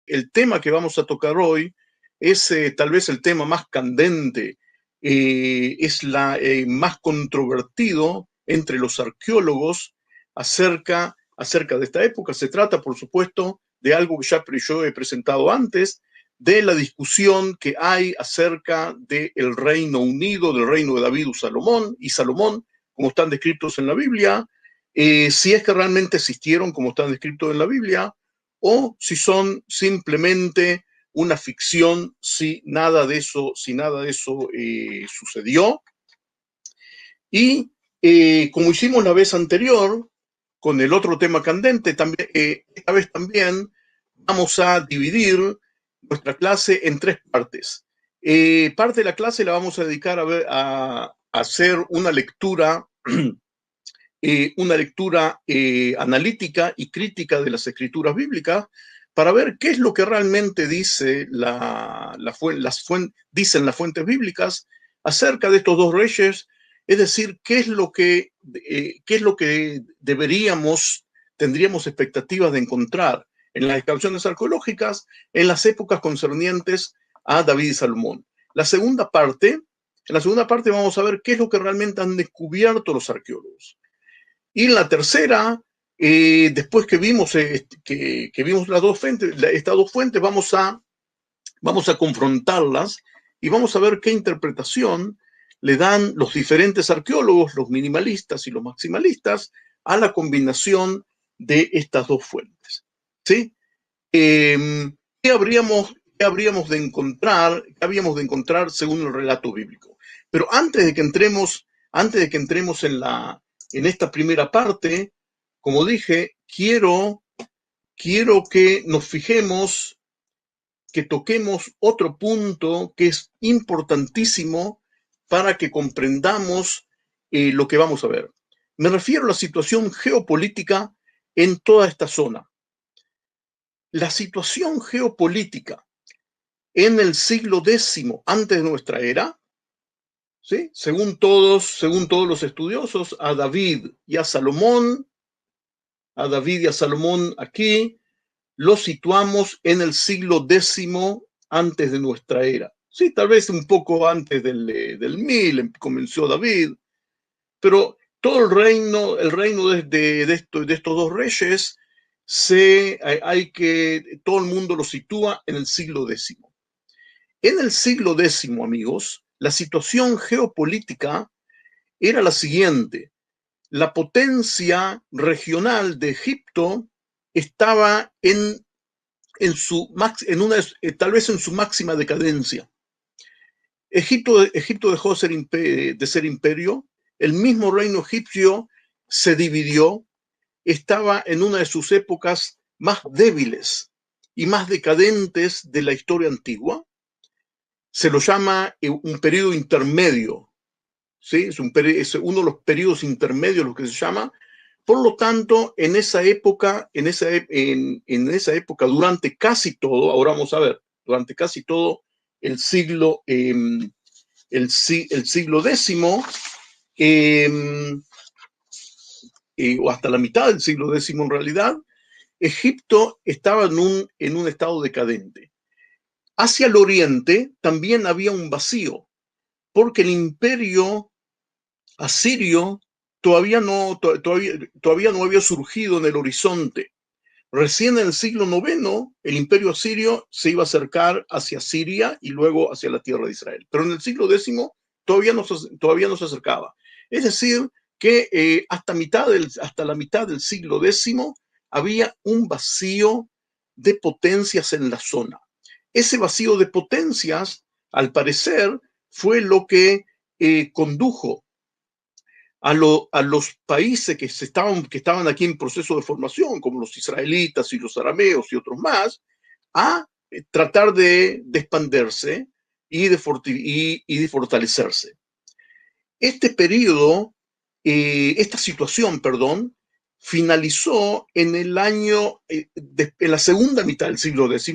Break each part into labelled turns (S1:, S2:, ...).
S1: el tema que vamos a tocar hoy es tal vez el tema más candente, es más controvertido entre los arqueólogos acerca de esta época. Se trata, por supuesto, de algo que ya yo he presentado antes, de la discusión que hay acerca del Reino Unido, del reino de David y Salomón, como están descritos en la Biblia, si es que realmente existieron como están descritos en la Biblia, o si son simplemente una ficción, si nada de eso sucedió. Y como hicimos la vez anterior, con el otro tema candente, también, esta vez también vamos a dividir nuestra clase en tres partes. Parte de la clase la vamos a dedicar a hacer una lectura analítica y crítica de las escrituras bíblicas para ver qué es lo que realmente dicen las fuentes bíblicas acerca de estos dos reyes, es decir, qué es lo que tendríamos expectativas de encontrar en las excavaciones arqueológicas en las épocas concernientes a David y Salomón. En la segunda parte vamos a ver qué es lo que realmente han descubierto los arqueólogos. Y en la tercera, después que vimos estas dos fuentes, vamos a confrontarlas y vamos a ver qué interpretación le dan los diferentes arqueólogos, los minimalistas y los maximalistas, a la combinación de estas dos fuentes. ¿Sí? ¿Qué habríamos de encontrar según el relato bíblico? Pero antes de que entremos en esta primera parte, como dije, quiero que nos fijemos, que toquemos otro punto que es importantísimo para que comprendamos lo que vamos a ver. Me refiero a la situación geopolítica en toda esta zona. La situación geopolítica en el siglo X antes de nuestra era, ¿sí? Según todos los estudiosos, a David y a Salomón aquí los situamos en el siglo X antes de nuestra era. Sí, tal vez un poco antes del 1000 comenzó David, pero todo el reino de estos dos reyes, todo el mundo lo sitúa en el siglo X. En el siglo X, amigos, la situación geopolítica era la siguiente. La potencia regional de Egipto estaba tal vez en su máxima decadencia. Egipto dejó de ser imperio, el mismo reino egipcio se dividió, estaba en una de sus épocas más débiles y más decadentes de la historia antigua. Se lo llama un periodo intermedio, ¿sí? Es uno de los periodos intermedios, lo que se llama. Por lo tanto, en esa época, durante casi todo, ahora vamos a ver, durante casi todo el siglo X, o hasta la mitad del siglo X en realidad, Egipto estaba en un estado decadente. Hacia el oriente también había un vacío, porque el imperio asirio todavía no había surgido en el horizonte. Recién en el siglo IX, el imperio asirio se iba a acercar hacia Siria y luego hacia la tierra de Israel. Pero en el siglo X todavía no se acercaba. Es decir, que hasta la mitad del siglo X había un vacío de potencias en la zona. Ese vacío de potencias, al parecer, fue lo que condujo a los países que estaban aquí en proceso de formación, como los israelitas y los arameos y otros más, a tratar de expandirse y de fortalecerse. Esta situación, finalizó en la segunda mitad del siglo X,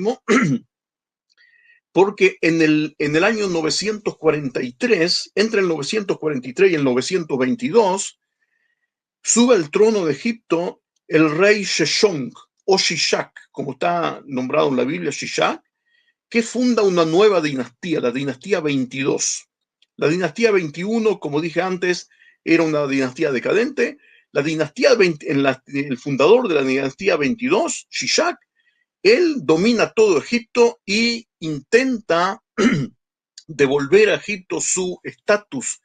S1: porque en el año 943, entre el 943 y el 922, sube al trono de Egipto el rey Sheshonq o Shishak, como está nombrado en la Biblia, Shishak, que funda una nueva dinastía, la dinastía 22. La dinastía 21, como dije antes, era una dinastía decadente. La dinastía 20, el fundador de la dinastía 22, Shishak, él domina todo Egipto y intenta devolver a Egipto su estatus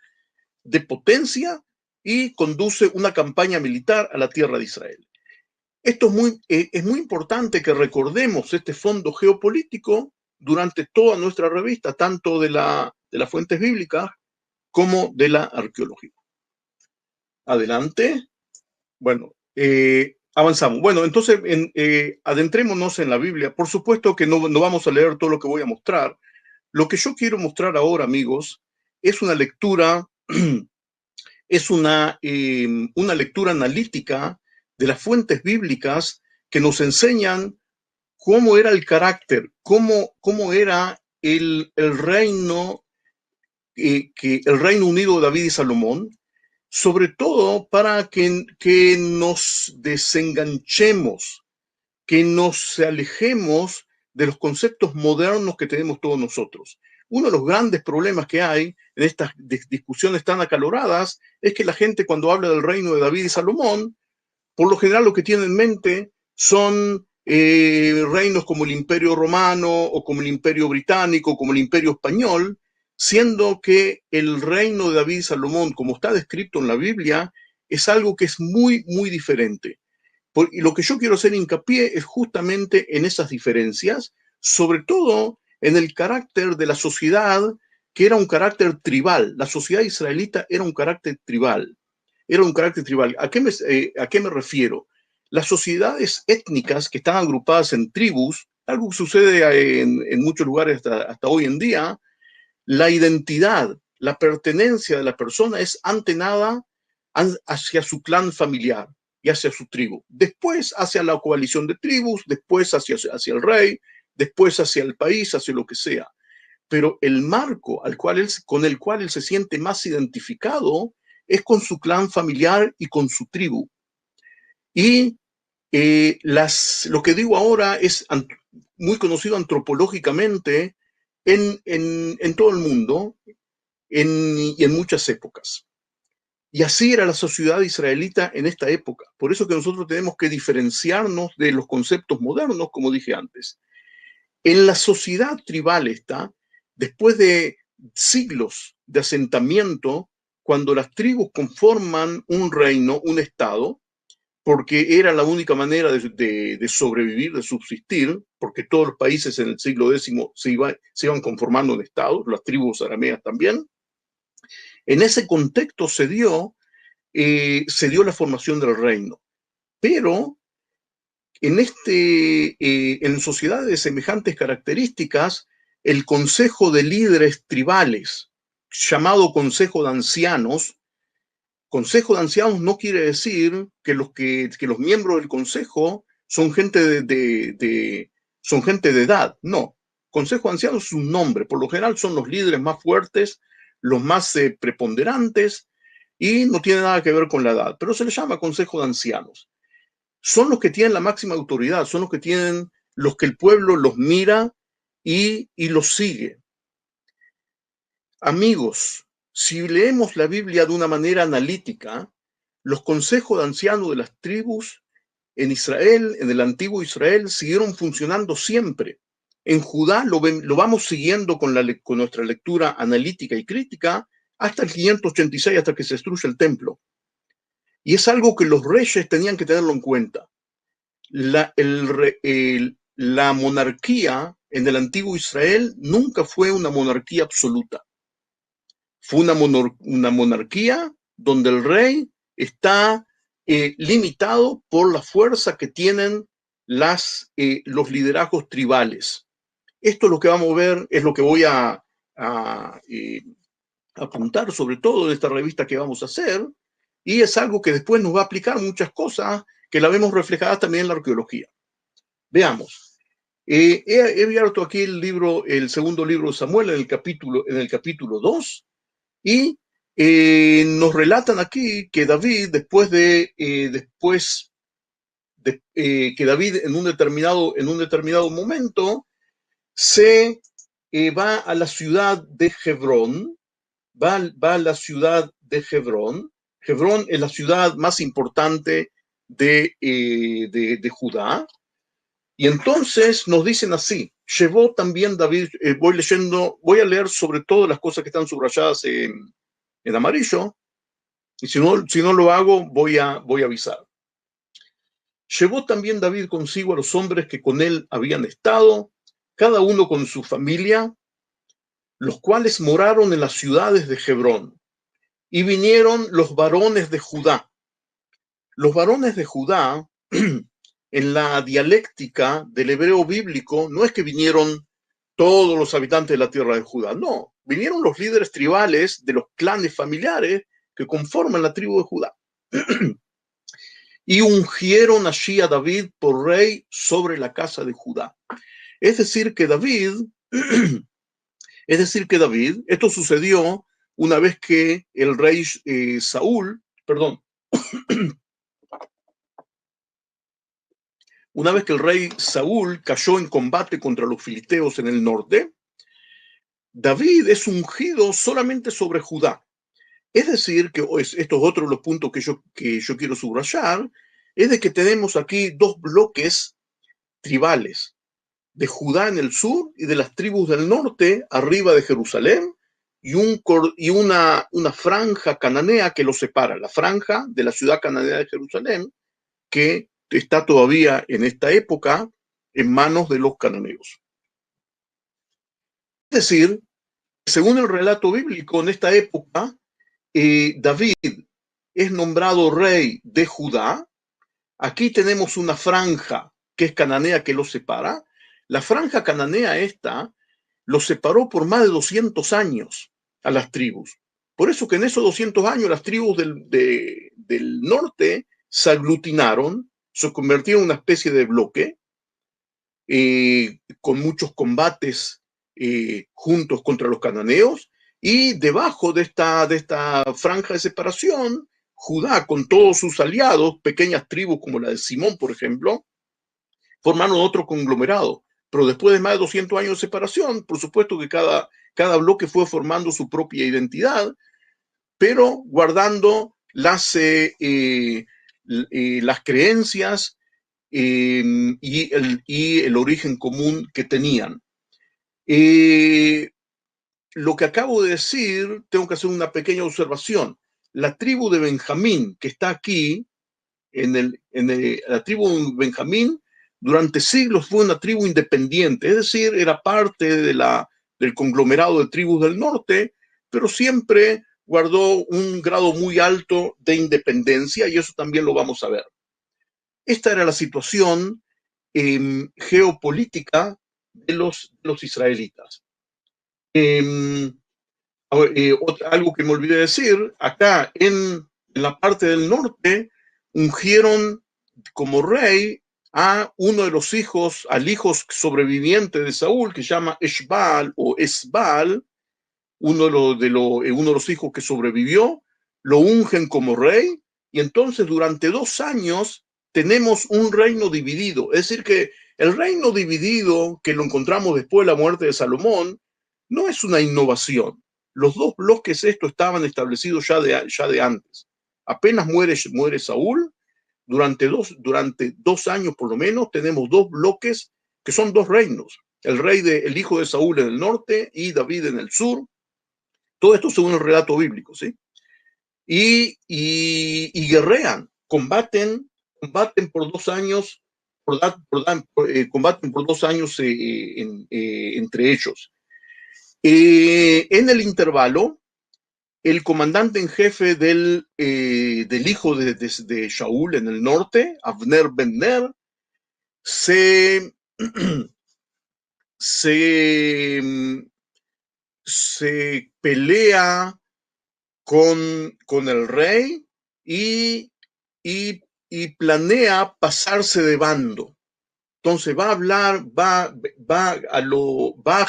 S1: de potencia y conduce una campaña militar a la tierra de Israel. Esto es muy importante que recordemos este fondo geopolítico durante toda nuestra revista, tanto de las fuentes bíblicas como de la arqueología. Adelante. Bueno, avanzamos. Bueno, entonces adentrémonos en la Biblia. Por supuesto que no vamos a leer todo lo que voy a mostrar. Lo que yo quiero mostrar ahora, amigos, es una lectura, es una lectura analítica de las fuentes bíblicas que nos enseñan cómo era el carácter, cómo era el reino, el Reino Unido de David y Salomón, sobre todo para que nos desenganchemos, que nos alejemos de los conceptos modernos que tenemos todos nosotros. Uno de los grandes problemas que hay en estas discusiones tan acaloradas es que la gente, cuando habla del reino de David y Salomón, por lo general lo que tiene en mente son reinos como el Imperio Romano o como el Imperio Británico, como el Imperio Español, siendo que el reino de David y Salomón, como está descrito en la Biblia, es algo que es muy, muy diferente. Y lo que yo quiero hacer hincapié es justamente en esas diferencias, sobre todo en el carácter de la sociedad, que era un carácter tribal. La sociedad israelita era un carácter tribal. Era un carácter tribal. ¿A qué me refiero? Las sociedades étnicas que están agrupadas en tribus, algo que sucede en muchos lugares hasta hoy en día, la identidad, la pertenencia de la persona es ante nada hacia su clan familiar y hacia su tribu. Después hacia la coalición de tribus, después hacia el rey, después hacia el país, hacia lo que sea. Pero el marco con el cual él se siente más identificado es con su clan familiar y con su tribu. Y lo que digo ahora es muy conocido antropológicamente en todo el mundo y en muchas épocas. Y así era la sociedad israelita en esta época. Por eso que nosotros tenemos que diferenciarnos de los conceptos modernos, como dije antes. En la sociedad tribal después de siglos de asentamiento, cuando las tribus conforman un reino, un estado, porque era la única manera de sobrevivir, de subsistir, porque todos los países en el siglo X se iban conformando en estados, las tribus arameas también. En ese contexto se dio la formación del reino. Pero en sociedades de semejantes características, el consejo de líderes tribales, llamado consejo de ancianos no quiere decir que los miembros del consejo son gente son gente de edad, no. Consejo de ancianos es un nombre, por lo general son los líderes más fuertes, los más preponderantes, y no tiene nada que ver con la edad, pero se les llama consejo de ancianos. Son los que tienen la máxima autoridad, son los que el pueblo los mira y los sigue. Amigos, si leemos la Biblia de una manera analítica, los consejos de ancianos de las tribus en Israel, en el antiguo Israel, siguieron funcionando siempre. En Judá lo vamos siguiendo con nuestra lectura analítica y crítica hasta el 586, hasta que se destruye el templo. Y es algo que los reyes tenían que tenerlo en cuenta. La monarquía en el antiguo Israel nunca fue una monarquía absoluta. Fue una monarquía donde el rey está limitado por la fuerza que tienen los liderazgos tribales. Esto es lo que vamos a ver, es lo que voy a apuntar sobre todo en esta revista que vamos a hacer, y es algo que después nos va a aplicar muchas cosas que la vemos reflejadas también en la arqueología. Veamos. He abierto aquí el segundo libro de Samuel en el capítulo 2, y nos relatan aquí que David, después que David en un determinado momento se va a la ciudad de Hebrón, va a la ciudad de Hebrón. Hebrón es la ciudad más importante de Judá. Y entonces nos dicen así, llevó también David, voy a leer sobre todo las cosas que están subrayadas en amarillo, y si no lo hago, voy a avisar. Llevó también David consigo a los hombres que con él habían estado, cada uno con su familia, los cuales moraron en las ciudades de Hebrón. Y vinieron los varones de Judá. Los varones de Judá, en la dialéctica del hebreo bíblico, no es que vinieron todos los habitantes de la tierra de Judá, no, vinieron los líderes tribales de los clanes familiares que conforman la tribu de Judá. Y ungieron allí a David por rey sobre la casa de Judá. Es decir que David, esto sucedió una vez que el rey una vez que el rey Saúl cayó en combate contra los filisteos en el norte, David es ungido solamente sobre Judá. Es decir, que estos es otro de los puntos que yo quiero subrayar, es de que tenemos aquí dos bloques tribales, de Judá en el sur y de las tribus del norte arriba de Jerusalén, y una franja cananea que los separa, la franja de la ciudad cananea de Jerusalén, que está todavía en esta época en manos de los cananeos. Es decir, según el relato bíblico, en esta época, David es nombrado rey de Judá. Aquí tenemos una franja que es cananea que los separa. La franja cananea esta los separó por más de 200 años a las tribus. Por eso que en esos 200 años las tribus del norte se aglutinaron, se convirtieron en una especie de bloque, con muchos combates juntos contra los cananeos, y debajo de esta franja de separación, Judá, con todos sus aliados, pequeñas tribus como la de Simón, por ejemplo, formaron otro conglomerado. Pero después de más de 200 años de separación, por supuesto que cada bloque fue formando su propia identidad, pero guardando las creencias y el origen común que tenían. Lo que acabo de decir, tengo que hacer una pequeña observación. La tribu de Benjamín, que está aquí, la tribu de Benjamín, durante siglos fue una tribu independiente, es decir, era parte del conglomerado de tribus del norte, pero siempre guardó un grado muy alto de independencia, y eso también lo vamos a ver. Esta era la situación geopolítica de los israelitas. Algo que me olvidé decir, acá en la parte del norte, ungieron como rey a uno de los hijos, al hijo sobreviviente de Saúl, que se llama Eshbaal o Esbaal, uno de los hijos que sobrevivió, lo ungen como rey, y entonces durante 2 años tenemos un reino dividido. Es decir, que el reino dividido, que lo encontramos después de la muerte de Salomón, no es una innovación. Los dos bloques estaban establecidos ya de antes. Apenas muere Saúl, durante dos años por lo menos, tenemos 2 bloques que son 2 reinos. El hijo de Saúl en el norte y David en el sur. Todo esto según el relato bíblico, ¿sí? Y guerrean, combaten por 2 años, combaten por 2 años entre ellos. En el intervalo, el comandante en jefe del hijo de Shaul en el norte, Abner ben Ner, se pelea con el rey y planea pasarse de bando. Entonces va a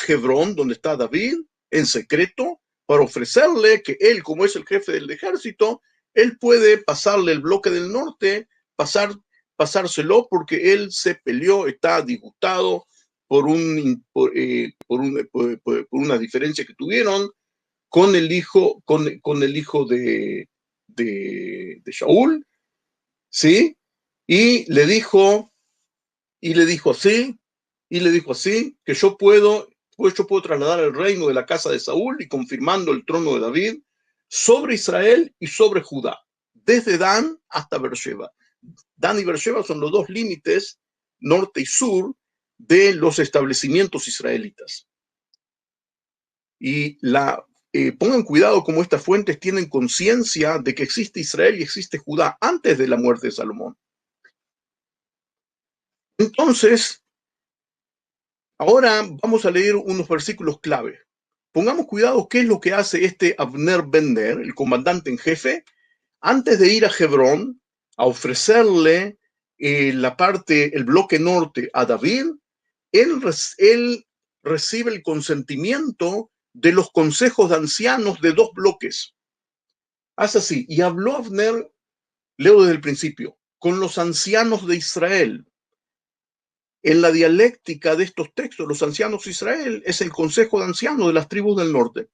S1: Hebrón, donde está David, en secreto, para ofrecerle que él, como es el jefe del ejército, él puede pasarle el bloque del norte, pasar pasárselo porque él se peleó, está disgustado por una diferencia que tuvieron con el hijo, con el hijo de Shaul, ¿sí? Y le dijo así, que yo puedo trasladar el reino de la casa de Saúl y confirmando el trono de David sobre Israel y sobre Judá, desde Dan hasta Beersheba. Dan y Beersheba son los dos límites, norte y sur, de los establecimientos israelitas. Y pongan cuidado cómo estas fuentes tienen conciencia de que existe Israel y existe Judá antes de la muerte de Salomón. Entonces, ahora vamos a leer unos versículos clave. Pongamos cuidado qué es lo que hace este Abner ben Ner, el comandante en jefe, antes de ir a Hebrón a ofrecerle el bloque norte a David. Él recibe el consentimiento de los consejos de ancianos de dos bloques. Hace así, y habló Abner, leo desde el principio, con los ancianos de Israel. En la dialéctica de estos textos, los ancianos de Israel es el consejo de ancianos de las tribus del norte.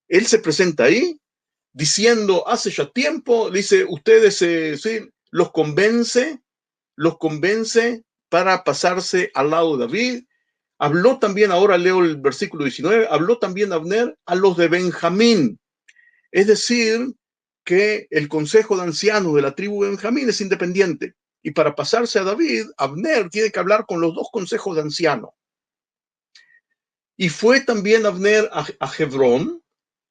S1: Él se presenta ahí diciendo, hace ya tiempo, dice, ustedes ¿sí? los convence para pasarse al lado de David. Habló también, ahora leo el versículo 19, habló también Abner a los de Benjamín. Es decir, que el consejo de ancianos de la tribu de Benjamín es independiente. Y para pasarse a David, Abner tiene que hablar con los dos consejos de ancianos. Y fue también Abner a Hebrón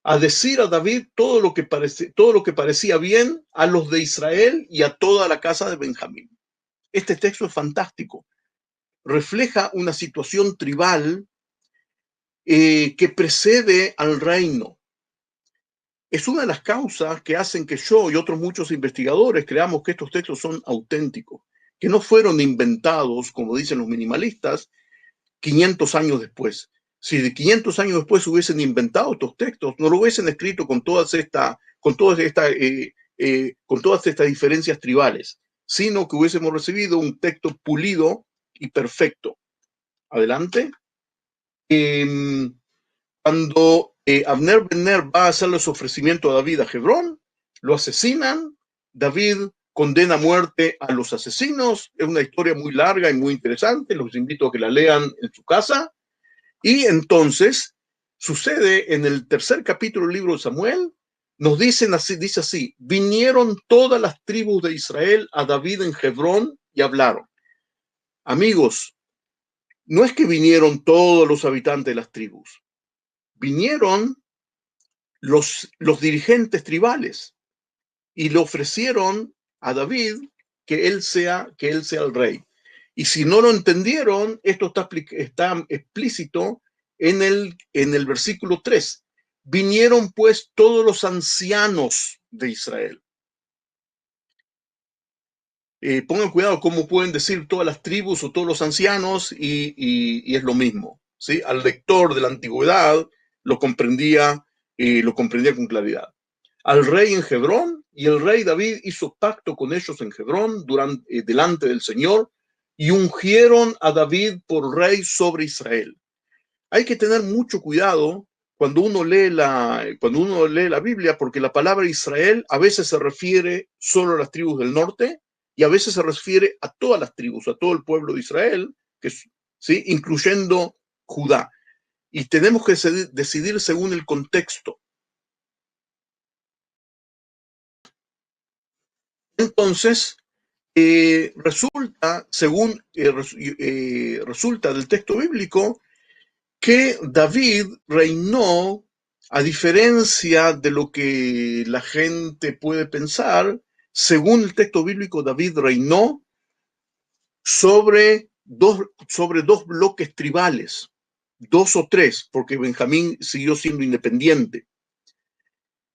S1: a decir a David todo lo que parecía bien a los de Israel y a toda la casa de Benjamín. Este texto es fantástico. Refleja una situación tribal que precede al reino. Es una de las causas que hacen que yo y otros muchos investigadores creamos que estos textos son auténticos, que no fueron inventados, como dicen los minimalistas, 500 años después. Si de 500 años después hubiesen inventado estos textos, no lo hubiesen escrito con todas estas diferencias tribales, sino que hubiésemos recibido un texto pulido y perfecto. Adelante. Cuando Abner ben Ner va a hacerle su ofrecimiento a David a Hebrón, lo asesinan. David condena a muerte a los asesinos. Es una historia muy larga y muy interesante. Los invito a que la lean en su casa. Y entonces sucede en el tercer capítulo del libro de Samuel, dice así, vinieron todas las tribus de Israel a David en Hebrón y hablaron. Amigos, no es que vinieron todos los habitantes de las tribus, vinieron los dirigentes tribales y le ofrecieron a David que él sea el rey. Y si no lo entendieron, esto está explícito en el versículo 3. Vinieron pues todos los ancianos de Israel. Pongan cuidado cómo pueden decir todas las tribus o todos los ancianos y es lo mismo, ¿sí? Al lector de la antigüedad lo comprendía con claridad. Al rey en Hebrón, y el rey David hizo pacto con ellos en Hebrón delante del Señor y ungieron a David por rey sobre Israel. Hay que tener mucho cuidado cuando uno lee la Biblia, porque la palabra Israel a veces se refiere solo a las tribus del norte y a veces se refiere a todas las tribus, a todo el pueblo de Israel, ¿sí? Incluyendo Judá. Y tenemos que decidir según el contexto. Entonces, resulta del texto bíblico que David reinó, a diferencia de lo que la gente puede pensar, según el texto bíblico, David reinó sobre dos bloques tribales, 2 o 3, porque Benjamín siguió siendo independiente.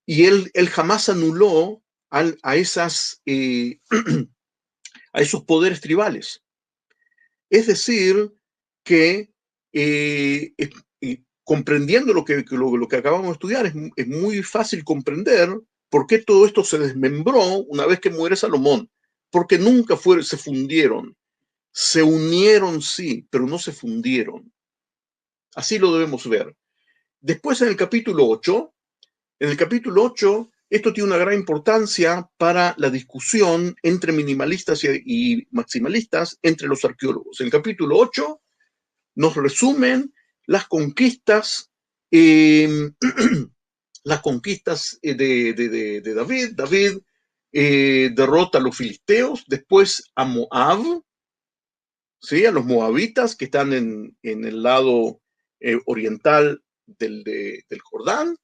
S1: Y él jamás anuló a esos poderes tribales. Es decir, que comprendiendo lo que acabamos de estudiar, es muy fácil comprender por qué todo esto se desmembró una vez que muere Salomón. porque nunca se fundieron. Se unieron, sí, pero no se fundieron. Así lo debemos ver. Después en el capítulo 8, esto tiene una gran importancia para la discusión entre minimalistas y maximalistas entre los arqueólogos. En el capítulo 8 nos resumen las conquistas, las conquistas de David. David derrota a los filisteos, después a Moab, ¿sí? A los moabitas que están en el lado oriental del Jordán,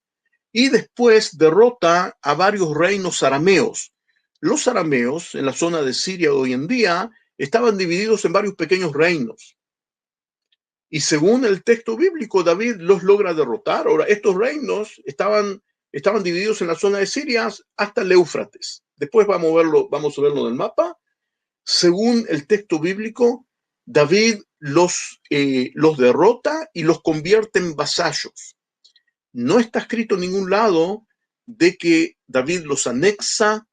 S1: y después derrota a varios reinos arameos. Los arameos, en la zona de Siria de hoy en día, estaban divididos en varios pequeños reinos. Y según el texto bíblico, David los logra derrotar. Ahora, estos reinos estaban divididos en la zona de Siria hasta el Éufrates. Después vamos a verlo en el mapa. Según el texto bíblico, David los derrota y los convierte en vasallos. No está escrito en ningún lado de que David los anexa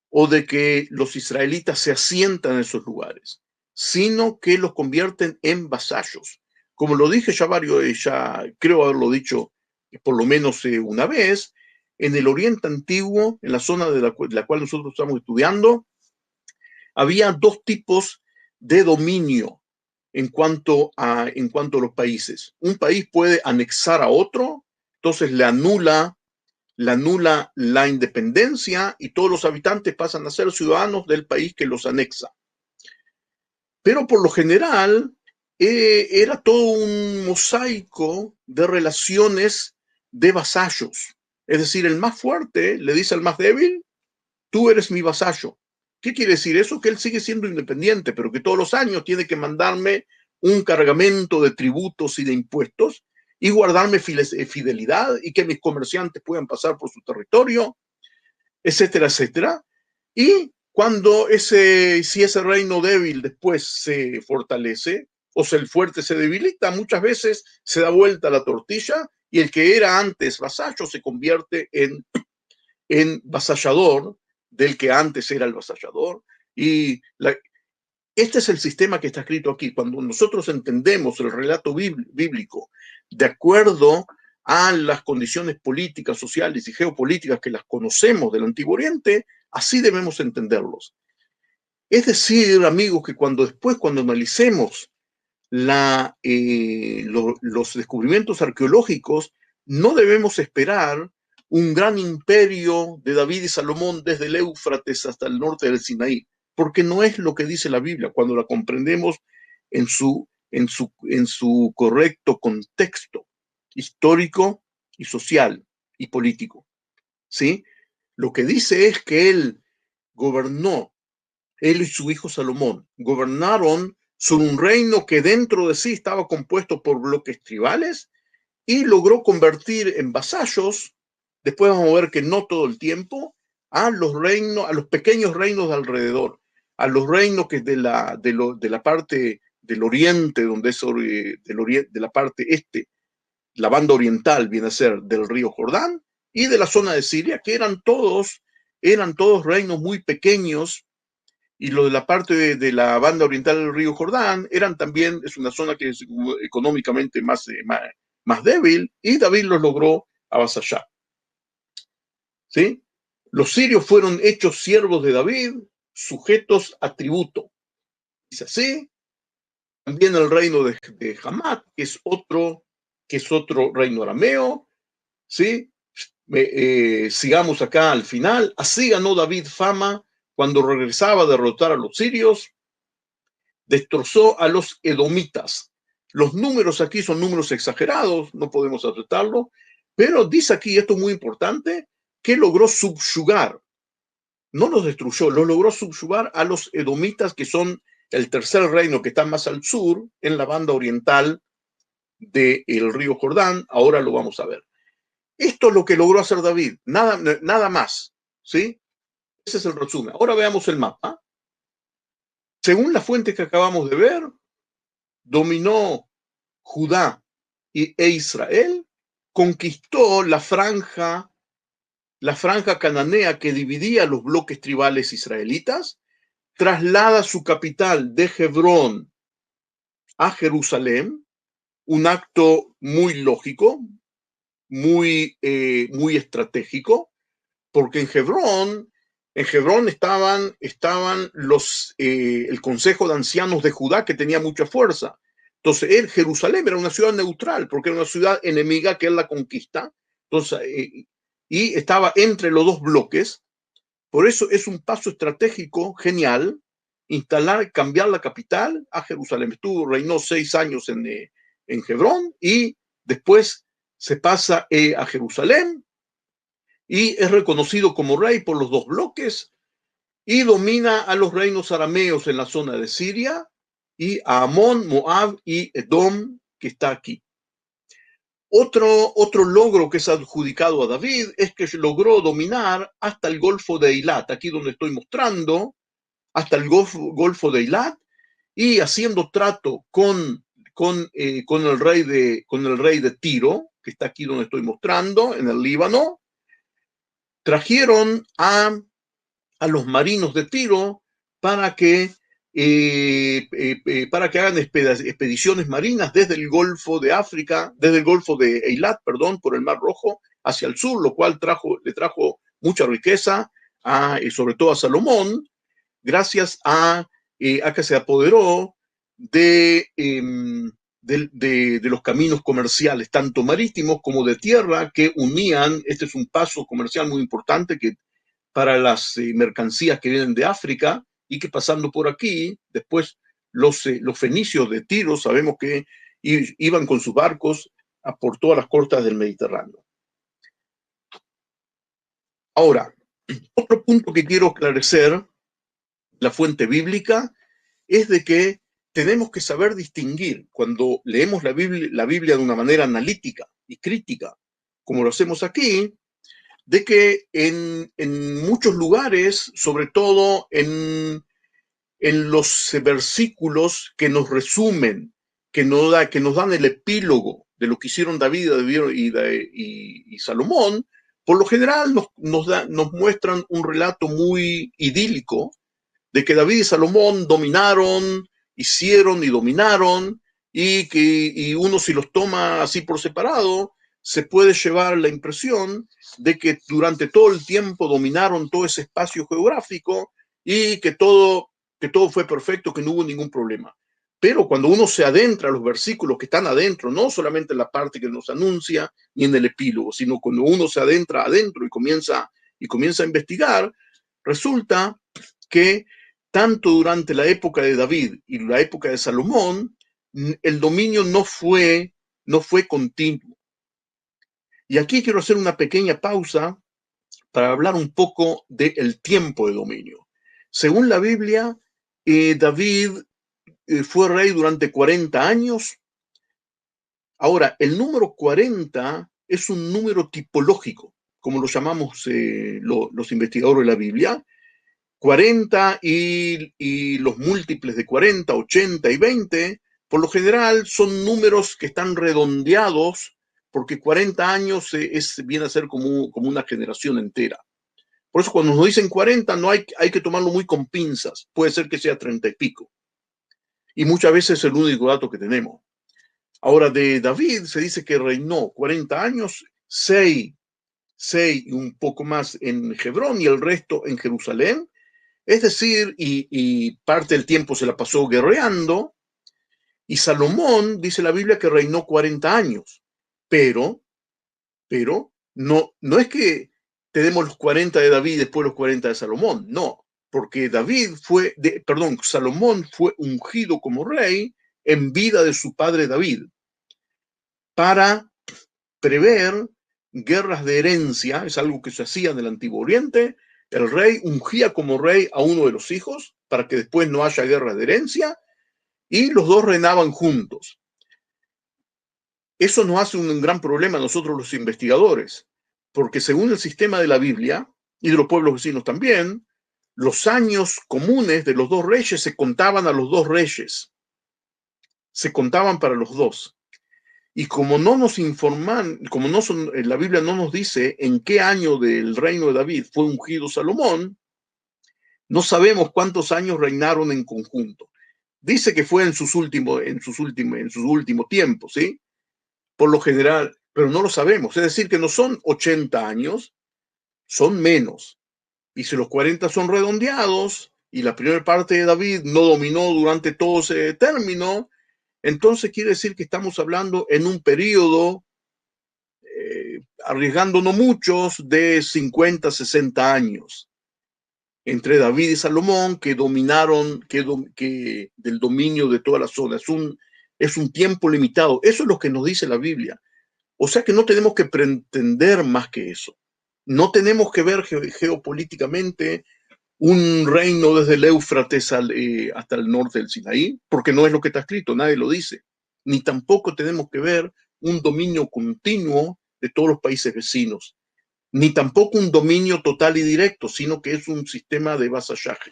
S1: o de que los israelitas se asientan en esos lugares, sino que los convierten en vasallos. Como lo dije ya creo haberlo dicho por lo menos una vez, en el Oriente Antiguo, en la zona de la cual nosotros estamos estudiando, había dos tipos de dominio en cuanto a los países. Un país puede anexar a otro, entonces le anula la independencia y todos los habitantes pasan a ser ciudadanos del país que los anexa. Pero por lo general era todo un mosaico de relaciones de vasallos. Es decir, el más fuerte le dice al más débil, tú eres mi vasallo. ¿Qué quiere decir eso? Que él sigue siendo independiente, pero que todos los años tiene que mandarme un cargamento de tributos y de impuestos y guardarme fidelidad y que mis comerciantes puedan pasar por su territorio, etcétera, etcétera. Y si ese reino débil después se fortalece, o sea, el fuerte se debilita, muchas veces se da vuelta la tortilla y el que era antes vasallo se convierte en vasallador del que antes era el vasallador. Y este es el sistema que está escrito aquí. Cuando nosotros entendemos el relato bíblico de acuerdo a las condiciones políticas, sociales y geopolíticas que las conocemos del Antiguo Oriente, así debemos entenderlos. Es decir, amigos, que cuando analicemos los descubrimientos arqueológicos, no debemos esperar un gran imperio de David y Salomón desde el Éufrates hasta el norte del Sinaí, porque no es lo que dice la Biblia cuando la comprendemos en su correcto contexto histórico y social y político. ¿Sí? Lo que dice es que él y su hijo Salomón, gobernaron sobre un reino que dentro de sí estaba compuesto por bloques tribales y logró convertir en vasallos, después vamos a ver que no todo el tiempo, a los pequeños reinos de alrededor, a los reinos que de la parte del oriente, de la parte este, la banda oriental viene a ser del río Jordán, y de la zona de Siria, que eran todos reinos muy pequeños, y lo de la parte de la banda oriental del río Jordán es una zona que es económicamente más débil, y David los logró avasallar. ¿Sí? Los sirios fueron hechos siervos de David, sujetos a tributo. Dice así. También el reino de Hamat, que es otro reino arameo. ¿Sí? Sigamos acá al final. Así ganó David fama cuando regresaba a derrotar a los sirios. Destrozó a los edomitas. Los números aquí son números exagerados, no podemos aceptarlo, pero dice aquí, esto es muy importante, que logró subyugar, no los destruyó, los logró subyugar a los edomitas, que son el tercer reino que está más al sur, en la banda oriental del río Jordán. Ahora lo vamos a ver. Esto es lo que logró hacer David, nada más, ¿sí? Ese es el resumen. Ahora veamos el mapa. Según las fuentes que acabamos de ver, dominó Judá e Israel, conquistó la franja cananea que dividía los bloques tribales israelitas, traslada su capital de Hebrón a Jerusalén, un acto muy lógico, muy estratégico, porque en Hebrón estaban el Consejo de Ancianos de Judá, que tenía mucha fuerza. Entonces, Jerusalén era una ciudad neutral, porque era una ciudad enemiga que él la conquista. Entonces, y estaba entre los dos bloques. Por eso es un paso estratégico genial cambiar la capital a Jerusalén. Reinó 6 años en Hebrón y después se pasa a Jerusalén y es reconocido como rey por los dos bloques y domina a los reinos arameos en la zona de Siria y a Amón, Moab y Edom, que está aquí. Otro logro que es adjudicado a David es que logró dominar hasta el Golfo de Eilat, aquí donde estoy mostrando, hasta el Golfo de Eilat, y haciendo trato con el rey de Tiro, que está aquí donde estoy mostrando, en el Líbano, trajeron a los marinos de Tiro para que hagan expediciones marinas desde el Golfo de África, desde el Golfo de Eilat, perdón, por el Mar Rojo hacia el sur, lo cual le trajo mucha riqueza, sobre todo a Salomón, gracias a que se apoderó de los caminos comerciales, tanto marítimos como de tierra, que unían. Este es un paso comercial muy importante para las mercancías que vienen de África y que pasando por aquí, después los fenicios de Tiro, sabemos que iban con sus barcos por todas las costas del Mediterráneo. Ahora, otro punto que quiero esclarecer, la fuente bíblica, es de que tenemos que saber distinguir cuando leemos la Biblia de una manera analítica y crítica, como lo hacemos aquí, de que en muchos lugares, sobre todo en los versículos que nos resumen, que nos dan el epílogo de lo que hicieron David y Salomón, por lo general nos muestran un relato muy idílico de que David y Salomón dominaron, hicieron y dominaron, y uno, si los toma así por separado, se puede llevar la impresión de que durante todo el tiempo dominaron todo ese espacio geográfico y que todo fue perfecto, que no hubo ningún problema. Pero cuando uno se adentra a los versículos que están adentro, no solamente en la parte que nos anuncia ni en el epílogo, sino cuando uno se adentra adentro y comienza a investigar, resulta que tanto durante la época de David y la época de Salomón, el dominio no fue continuo. Y aquí quiero hacer una pequeña pausa para hablar un poco del tiempo de dominio. Según la Biblia, David fue rey durante 40 años. Ahora, el número 40 es un número tipológico, como lo llamamos los investigadores de la Biblia. 40 y los múltiples de 40, 80 y 20, por lo general son números que están redondeados, porque 40 años viene a ser como una generación entera. Por eso cuando nos dicen 40 no hay que tomarlo muy con pinzas, puede ser que sea 30 y pico. Y muchas veces es el único dato que tenemos. Ahora, de David se dice que reinó 40 años, 6 y un poco más en Hebrón y el resto en Jerusalén. Es decir, y parte del tiempo se la pasó guerreando, y Salomón, dice la Biblia, que reinó 40 años, pero no es que tenemos los 40 de David y después los 40 de Salomón, no, porque Salomón fue ungido como rey en vida de su padre David, para prever guerras de herencia. Es algo que se hacía en el Antiguo Oriente. El rey ungía como rey a uno de los hijos para que después no haya guerra de herencia, y los dos reinaban juntos. Eso nos hace un gran problema a nosotros los investigadores, porque según el sistema de la Biblia y de los pueblos vecinos también, los años comunes de los dos reyes se contaban a los dos reyes, se contaban para los dos. Y como no nos informan, la Biblia no nos dice en qué año del reino de David fue ungido Salomón, No sabemos cuántos años reinaron en conjunto. Dice que fue en sus últimos tiempos, ¿sí? Por lo general, pero no lo sabemos. Es decir, que no son 80 años, son menos. Y si los 40 son redondeados y la primera parte de David no dominó durante todo ese término, entonces quiere decir que estamos hablando en un periodo, arriesgando no muchos, de 50, 60 años entre David y Salomón, que dominaron, del dominio de toda la zona. Es un tiempo limitado. Eso es lo que nos dice la Biblia. O sea que no tenemos que pretender más que eso. No tenemos que ver geopolíticamente un reino desde el Éufrates hasta el norte del Sinaí, porque no es lo que está escrito, nadie lo dice. Ni tampoco tenemos que ver un dominio continuo de todos los países vecinos, ni tampoco un dominio total y directo, sino que es un sistema de vasallaje.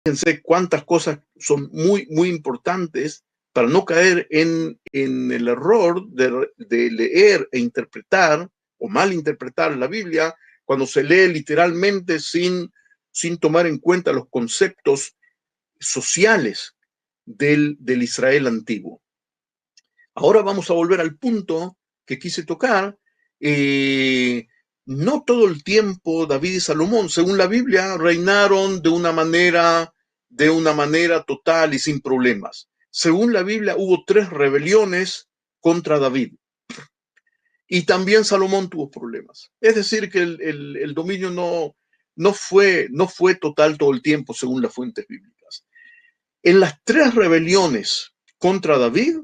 S1: Fíjense cuántas cosas son muy, muy importantes para no caer en el error de leer e interpretar o malinterpretar la Biblia cuando se lee literalmente sin tomar en cuenta los conceptos sociales del Israel antiguo. Ahora vamos a volver al punto que quise tocar. No todo el tiempo David y Salomón, según la Biblia, reinaron de una manera total y sin problemas. Según la Biblia, hubo 3 rebeliones contra David. Y también Salomón tuvo problemas. Es decir, que el dominio no fue total todo el tiempo, según las fuentes bíblicas. En las 3 rebeliones contra David,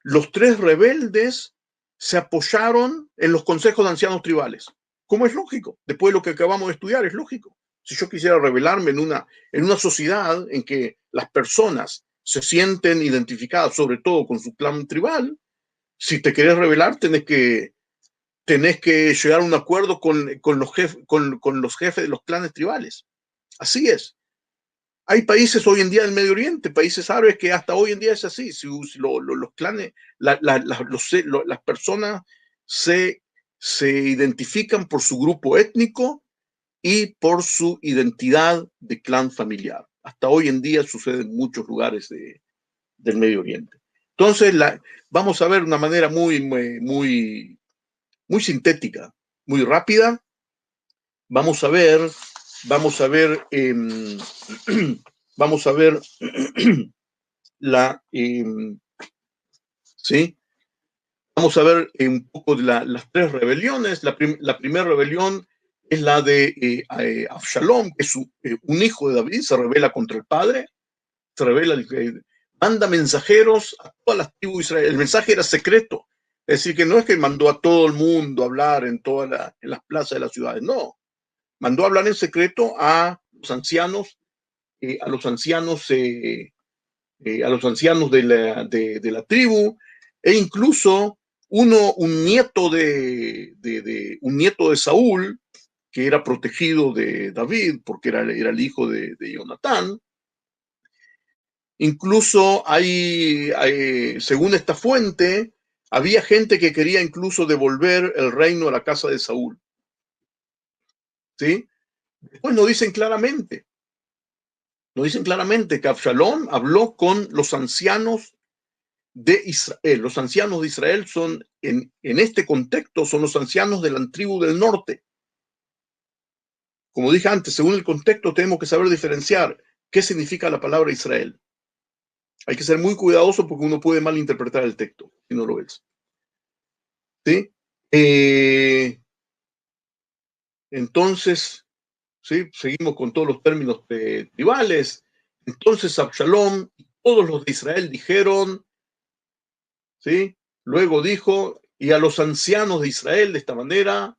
S1: los 3 rebeldes se apoyaron en los consejos de ancianos tribales. Como es lógico, después de lo que acabamos de estudiar, es lógico. Si yo quisiera rebelarme en una sociedad en que las personas se sienten identificadas sobre todo con su clan tribal, si te querés rebelar tenés que llegar a un acuerdo con los jefes de los clanes tribales. Así es. Hay países hoy en día del Medio Oriente, países árabes, que hasta hoy en día es así. Si los clanes, las personas se identifican por su grupo étnico y por su identidad de clan familiar. Hasta hoy en día sucede en muchos lugares del Medio Oriente. Entonces, vamos a ver una manera muy, muy, muy sintética, muy rápida. Vamos a ver vamos a ver la ¿sí? Vamos a ver un poco de las 3 rebeliones. La primera rebelión es la de Absalom, que es un hijo de David, se rebela contra el padre, se rebela, manda mensajeros a todas las tribus de Israel. El mensaje era secreto, es decir, que no es que mandó a todo el mundo a hablar en las plazas de las ciudades, no. Mandó a hablar en secreto a los ancianos, a los ancianos de la tribu, e incluso un nieto de Saúl, que era protegido de David, porque era el hijo de Jonatán. Incluso según esta fuente, había gente que quería incluso devolver el reino a la casa de Saúl. ¿Sí? Después nos dicen claramente que Absalón habló con los ancianos de Israel. Los ancianos de Israel son, en este contexto, son los ancianos de la tribu del norte. Como dije antes, según el contexto tenemos que saber diferenciar qué significa la palabra Israel. Hay que ser muy cuidadoso porque uno puede malinterpretar el texto si no lo ves. ¿Sí? Entonces, ¿sí? Seguimos con todos los términos tribales. Entonces Absalom y todos los de Israel dijeron, ¿sí? Luego dijo, y a los ancianos de Israel de esta manera,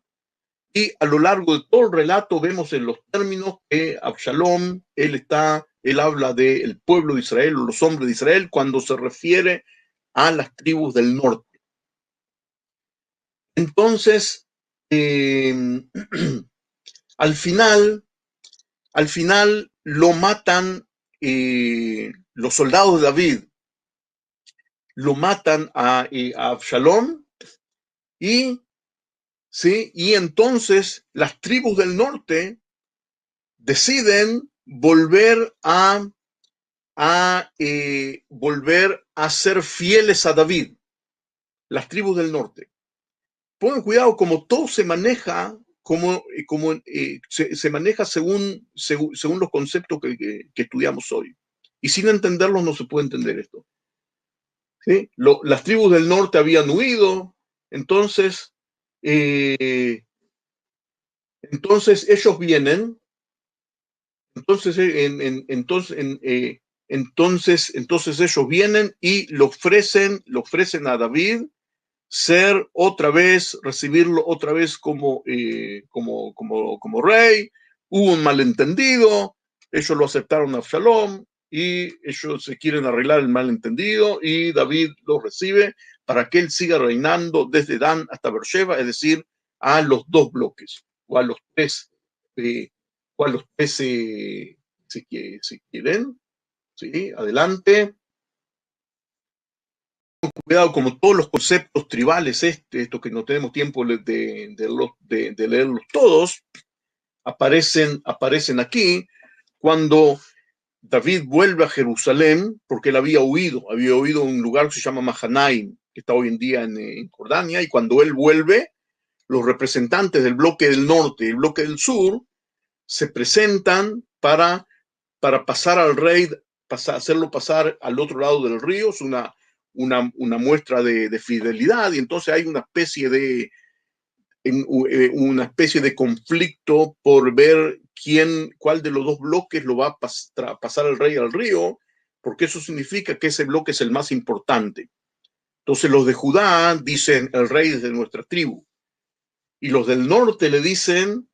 S1: y a lo largo de todo el relato vemos en los términos que Absalom, él habla del pueblo de Israel o los hombres de Israel cuando se refiere a las tribus del norte. Entonces, al final lo matan, los soldados de David lo matan a Absalom, y ¿sí? Y entonces las tribus del norte deciden volver a ser fieles a David, las tribus del norte. Pongan cuidado como todo se maneja, se maneja según los conceptos que estudiamos hoy. Y sin entenderlos no se puede entender esto. ¿Sí? Las tribus del norte habían huido, entonces ellos vienen, entonces ellos vienen y le ofrecen a David recibirlo otra vez como rey. Hubo un malentendido, ellos lo aceptaron a Absalom y ellos se quieren arreglar el malentendido y David lo recibe para que él siga reinando desde Dan hasta Beersheba, es decir, a los dos bloques o a los tres, si quieren. ¿Sí? Adelante. Cuidado, como todos los conceptos tribales, estos que no tenemos tiempo de leerlos todos, aparecen aquí cuando David vuelve a Jerusalén, porque él había huido a un lugar que se llama Mahanaim, que está hoy en día en Jordania, y cuando él vuelve, los representantes del bloque del norte y el bloque del sur se presentan para pasar al rey, hacerlo pasar al otro lado del río. Es una muestra de fidelidad, y entonces hay una especie de conflicto por ver cuál de los dos bloques lo va a pasar el rey al río, porque eso significa que ese bloque es el más importante. Entonces los de Judá dicen, el rey es de nuestra tribu, y los del norte le dicen,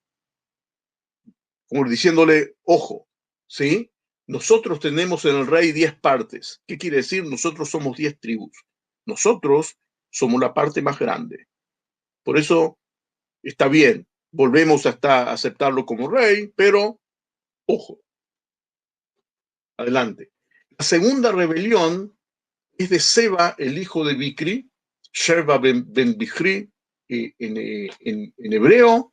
S1: como diciéndole, ojo, ¿sí? Nosotros tenemos en el rey 10 partes. ¿Qué quiere decir? Nosotros somos 10 tribus. Nosotros somos la parte más grande. Por eso está bien, volvemos hasta aceptarlo como rey, pero ojo. Adelante. La segunda rebelión es de Seba, el hijo de Bicri, Sheba ben Bichri, en hebreo.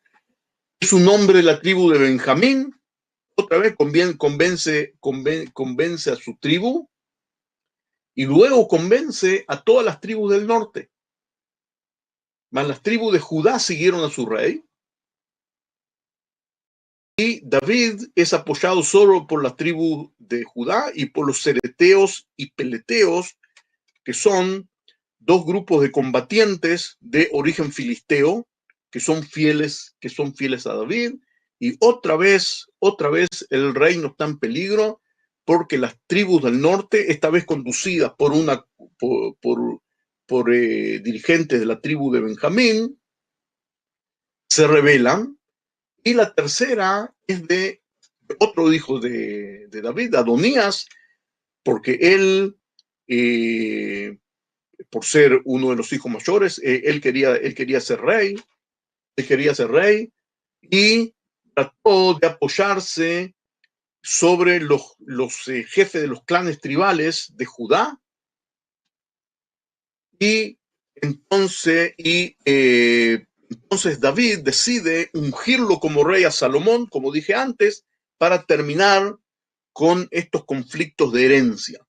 S1: Es un hombre de la tribu de Benjamín. Otra vez convence a su tribu y luego convence a todas las tribus del norte. Mas las tribus de Judá siguieron a su rey y David es apoyado solo por las tribus de Judá y por los cereteos y peleteos, que son dos grupos de combatientes de origen filisteo que son fieles a David. Y otra vez el reino está en peligro porque las tribus del norte, esta vez conducidas por dirigentes de la tribu de Benjamín, se rebelan. Y la tercera es de otro hijo de David, Adonías, porque él, por ser uno de los hijos mayores, él quería ser rey, y trató de apoyarse sobre los jefes de los clanes tribales de Judá, y entonces David decide ungirlo como rey a Salomón, como dije antes, para terminar con estos conflictos de herencia.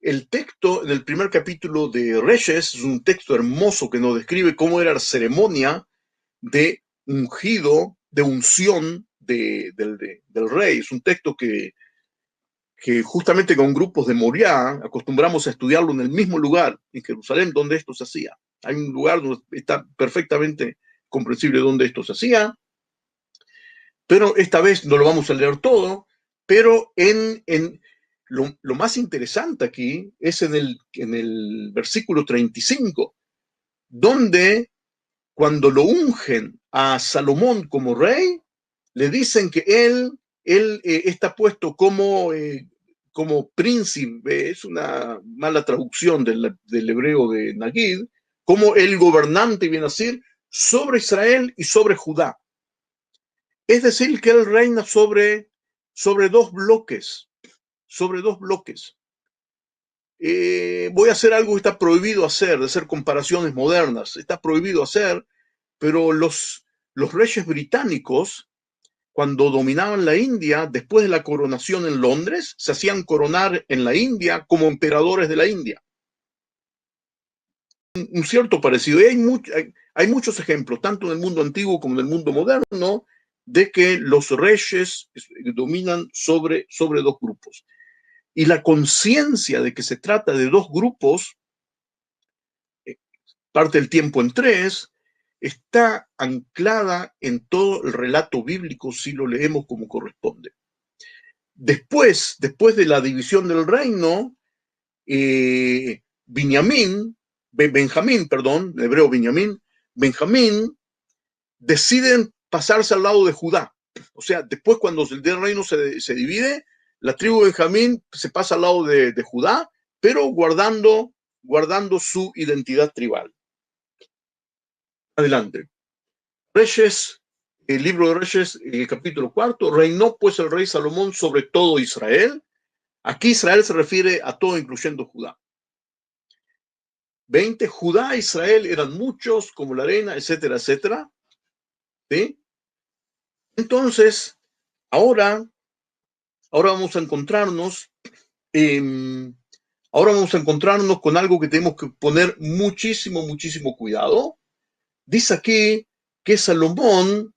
S1: El texto en el primer capítulo de Reyes es un texto hermoso que nos describe cómo era la ceremonia de ungido, de unción del rey. Es un texto que justamente con grupos de Moriah acostumbramos a estudiarlo en el mismo lugar, en Jerusalén, donde esto se hacía. Hay un lugar donde está perfectamente comprensible donde esto se hacía, pero esta vez no lo vamos a leer todo, pero lo más interesante aquí es en el versículo 35, donde cuando lo ungen a Salomón como rey, le dicen que él está puesto como príncipe. Es una mala traducción del hebreo de Nagid, como el gobernante, viene a decir, sobre Israel y sobre Judá. Es decir, que él reina sobre dos bloques, voy a hacer algo que está prohibido hacer, de hacer comparaciones modernas. Está prohibido hacer, pero los reyes británicos cuando dominaban la India, después de la coronación en Londres, se hacían coronar en la India como emperadores de la India. Un cierto parecido. Y hay muchos ejemplos, tanto en el mundo antiguo como en el mundo moderno, de que los reyes dominan sobre dos grupos. Y la conciencia de que se trata de dos grupos, parte del tiempo en tres, está anclada en todo el relato bíblico si lo leemos como corresponde. Después de la división del reino, Benjamín, en hebreo Benjamín, deciden pasarse al lado de Judá. O sea, después cuando el reino se divide, la tribu de Benjamín se pasa al lado de Judá, pero guardando su identidad tribal. Adelante. Reyes, el libro de Reyes, capítulo 4, reinó pues el rey Salomón sobre todo Israel. Aquí Israel se refiere a todo, incluyendo Judá. 20, Judá e Israel eran muchos, como la arena, etcétera, etcétera. ¿Sí? Entonces, ahora vamos a encontrarnos, con algo que tenemos que poner muchísimo, muchísimo cuidado. Dice aquí que Salomón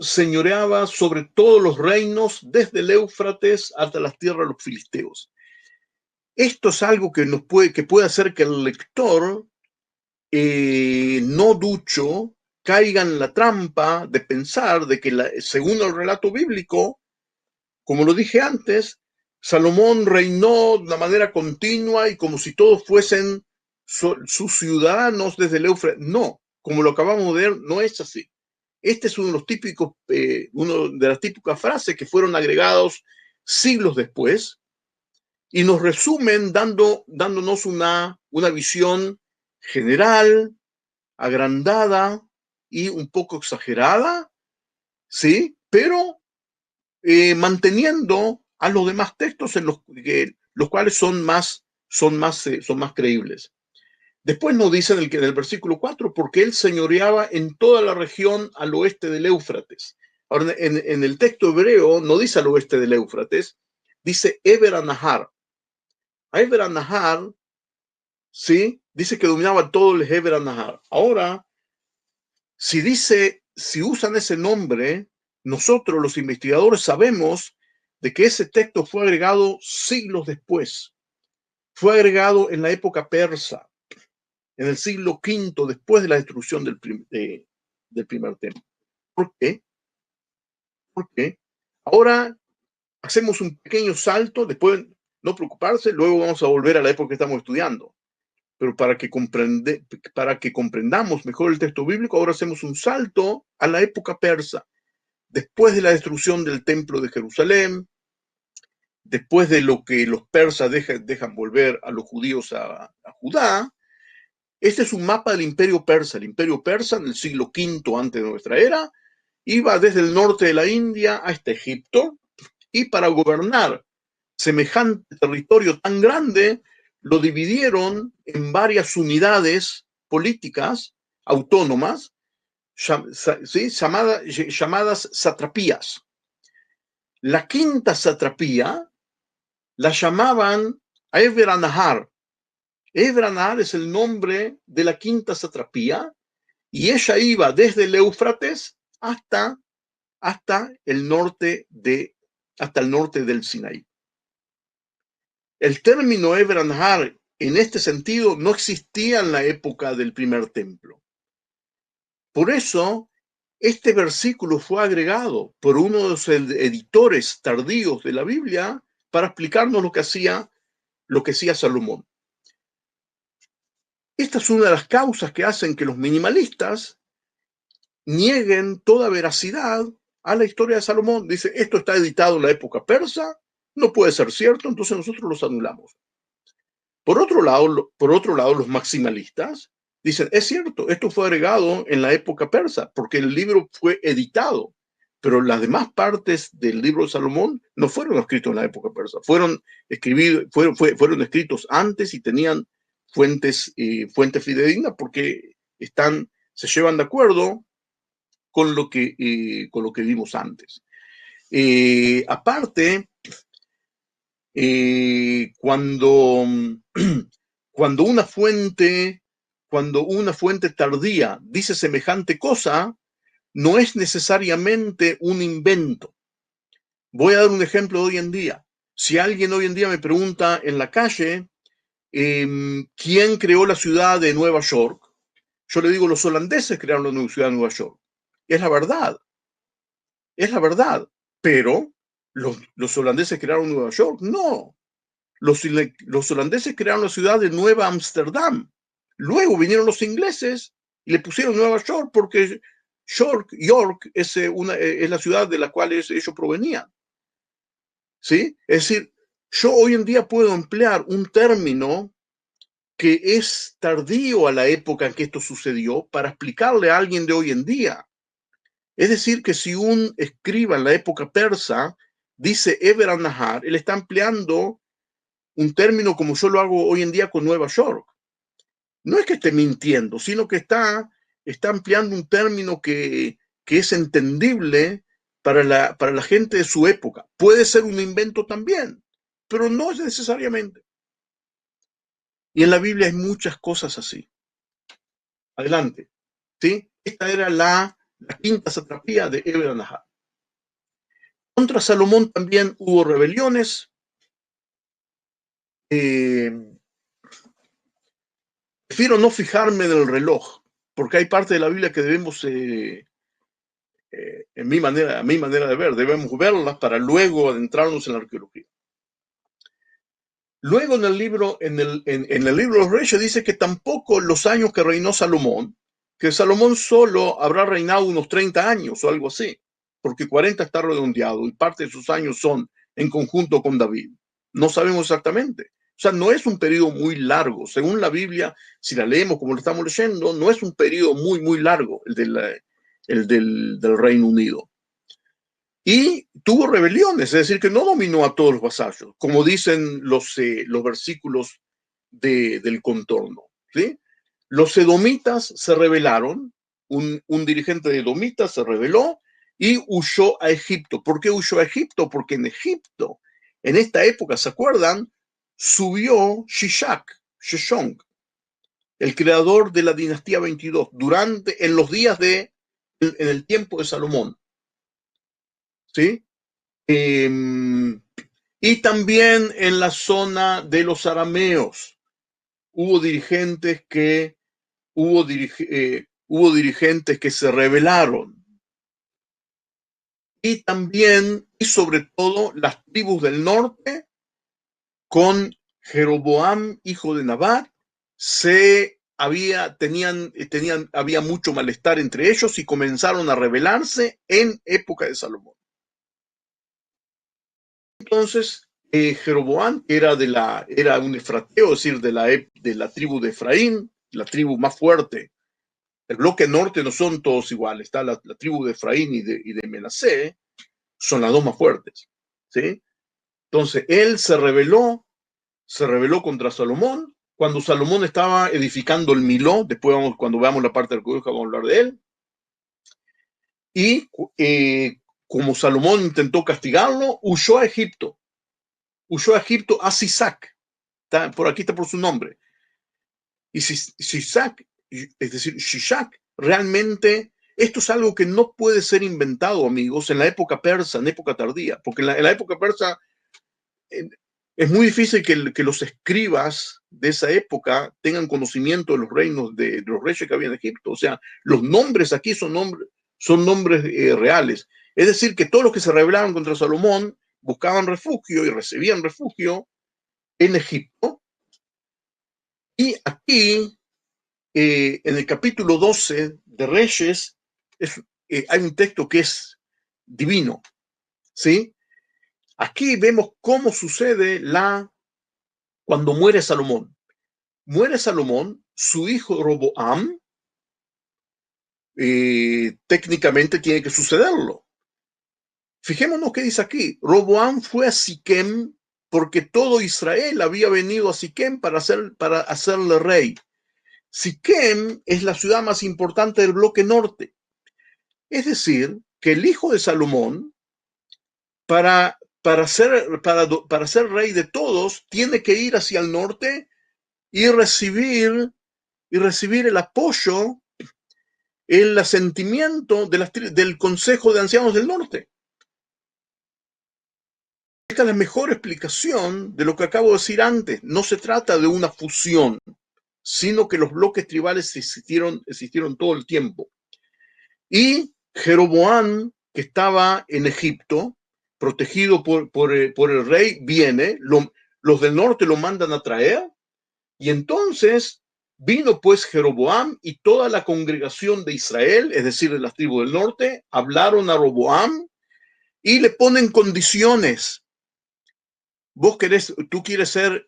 S1: señoreaba sobre todos los reinos, desde el Éufrates hasta las tierras de los filisteos. Esto es algo que puede hacer que el lector no ducho caiga en la trampa de pensar de que, según el relato bíblico, como lo dije antes, Salomón reinó de una manera continua y como si todos fuesen sus ciudadanos desde el Éufrates. No, como lo acabamos de ver, no es así. Este es uno de las típicas frases que fueron agregados siglos después y nos resumen dándonos una visión general, agrandada y un poco exagerada, ¿sí? Pero manteniendo a los demás textos en los cuales son más creíbles. Después nos dice en el versículo 4, porque él señoreaba en toda la región al oeste del Éufrates. Ahora, en el texto hebreo no dice al oeste del Éufrates, dice Eber Anahar. Eber Anahar, ¿sí? Dice que dominaba todo el Eber Anahar. Ahora, si usan ese nombre, nosotros los investigadores sabemos de que ese texto fue agregado siglos después. Fue agregado en la época persa, en el siglo V, después de la destrucción del primer templo. ¿Por qué? Ahora hacemos un pequeño salto, después no preocuparse, luego vamos a volver a la época que estamos estudiando. Pero para que comprendamos mejor el texto bíblico, ahora hacemos un salto a la época persa, después de la destrucción del templo de Jerusalén, después de lo que los persas dejan volver a los judíos a Judá. Este es un mapa del imperio persa. El imperio persa en el siglo V antes de nuestra era iba desde el norte de la India hasta Egipto, y para gobernar semejante territorio tan grande lo dividieron en varias unidades políticas autónomas, ¿sí? llamadas satrapías. La quinta satrapía la llamaban Eber Anahar. Eber Anahar es el nombre de la quinta satrapía, y ella iba desde el Éufrates hasta el norte del Sinaí. El término Eber Anahar en este sentido no existía en la época del primer templo. Por eso, este versículo fue agregado por uno de los editores tardíos de la Biblia para explicarnos lo que hacía Salomón. Esta es una de las causas que hacen que los minimalistas nieguen toda veracidad a la historia de Salomón. Dice, esto está editado en la época persa, no puede ser cierto, entonces nosotros los anulamos. Por otro lado, los maximalistas dicen, es cierto, esto fue agregado en la época persa, porque el libro fue editado, pero las demás partes del libro de Salomón no fueron escritos en la época persa, fueron escritos antes y tenían fuentes fidedignas, porque se llevan de acuerdo con lo que vimos antes. Aparte, cuando una fuente tardía dice semejante cosa, no es necesariamente un invento. Voy a dar un ejemplo de hoy en día. Si alguien hoy en día me pregunta en la calle, ¿quién creó la ciudad de Nueva York? Yo le digo, los holandeses crearon la ciudad de Nueva York. Es la verdad, pero los holandeses crearon Nueva York. No, los holandeses crearon la ciudad de Nueva Ámsterdam. Luego vinieron los ingleses y le pusieron Nueva York porque York es la ciudad de la cual ellos provenían. ¿Sí? Es decir, yo hoy en día puedo emplear un término que es tardío a la época en que esto sucedió para explicarle a alguien de hoy en día. Es decir, que si un escriba en la época persa dice Eber al-Nahar, él está empleando un término como yo lo hago hoy en día con Nueva York. No es que esté mintiendo, sino que está empleando un término que es entendible para la gente de su época. Puede ser un invento también, pero no es necesariamente. Y en la Biblia hay muchas cosas así. Adelante. ¿Sí? Esta era la quinta satrapía de Eber al-Nahar. Contra Salomón también hubo rebeliones. Prefiero no fijarme del reloj, porque hay parte de la Biblia que debemos, en mi manera de ver, debemos verlas para luego adentrarnos en la arqueología. Luego en el libro de los Reyes dice que tampoco los años que reinó Salomón, que Salomón solo habrá reinado unos 30 años o algo así, porque 40 está redondeado y parte de sus años son en conjunto con David. No sabemos exactamente. O sea, no es un periodo muy largo. Según la Biblia, si la leemos como lo estamos leyendo, no es un periodo muy, muy largo el del Reino Unido. Y tuvo rebeliones, es decir, que no dominó a todos los vasallos, como dicen los versículos del contorno. ¿Sí? Los edomitas se rebelaron, un dirigente de edomitas se rebeló y huyó a Egipto. ¿Por qué huyó a Egipto? Porque en Egipto, en esta época, ¿se acuerdan? Subió Shishong, el creador de la dinastía 22, en los días en el tiempo de Salomón. ¿Sí? Y también en la zona de los arameos hubo dirigentes que se rebelaron. Y también, y sobre todo, las tribus del norte, con Jeroboam, hijo de Nabat, había mucho malestar entre ellos y comenzaron a rebelarse en época de Salomón. Entonces, Jeroboam era un efrateo, es decir, de la tribu de Efraín, la tribu más fuerte. El bloque norte no son todos iguales, está la tribu de Efraín y de Menasé, son las dos más fuertes. ¿Sí? Entonces, él se rebeló contra Salomón, cuando Salomón estaba edificando el Miló, después cuando veamos la parte arqueológica vamos a hablar de él, y como Salomón intentó castigarlo, huyó a Egipto a Sisac, por aquí está por su nombre, y Sisac, es decir, Shishak, realmente esto es algo que no puede ser inventado, amigos, en la época persa, en época tardía, porque en la época persa es muy difícil que los escribas de esa época tengan conocimiento de los reinos de los reyes que había en Egipto. O sea, los nombres aquí son nombres reales. Es decir, que todos los que se rebelaron contra Salomón buscaban refugio y recibían refugio en Egipto. Y aquí, en el capítulo 12 de Reyes, hay un texto que es divino, ¿sí? Aquí vemos cómo sucede cuando muere Salomón. Muere Salomón, su hijo Roboam, técnicamente tiene que sucederlo. Fijémonos qué dice aquí. Roboam fue a Siquem porque todo Israel había venido a Siquem para hacerle rey. Siquem es la ciudad más importante del bloque norte. Es decir, que el hijo de Salomón, para ser rey de todos, tiene que ir hacia el norte y recibir el apoyo, el asentimiento del Consejo de Ancianos del Norte. Esta es la mejor explicación de lo que acabo de decir antes. No se trata de una fusión, sino que los bloques tribales existieron todo el tiempo. Y Jeroboam, que estaba en Egipto, protegido por el rey, viene, los del norte lo mandan a traer, y entonces vino pues Jeroboam y toda la congregación de Israel, es decir, de las tribus del norte, hablaron a Roboam y le ponen condiciones. Tú quieres ser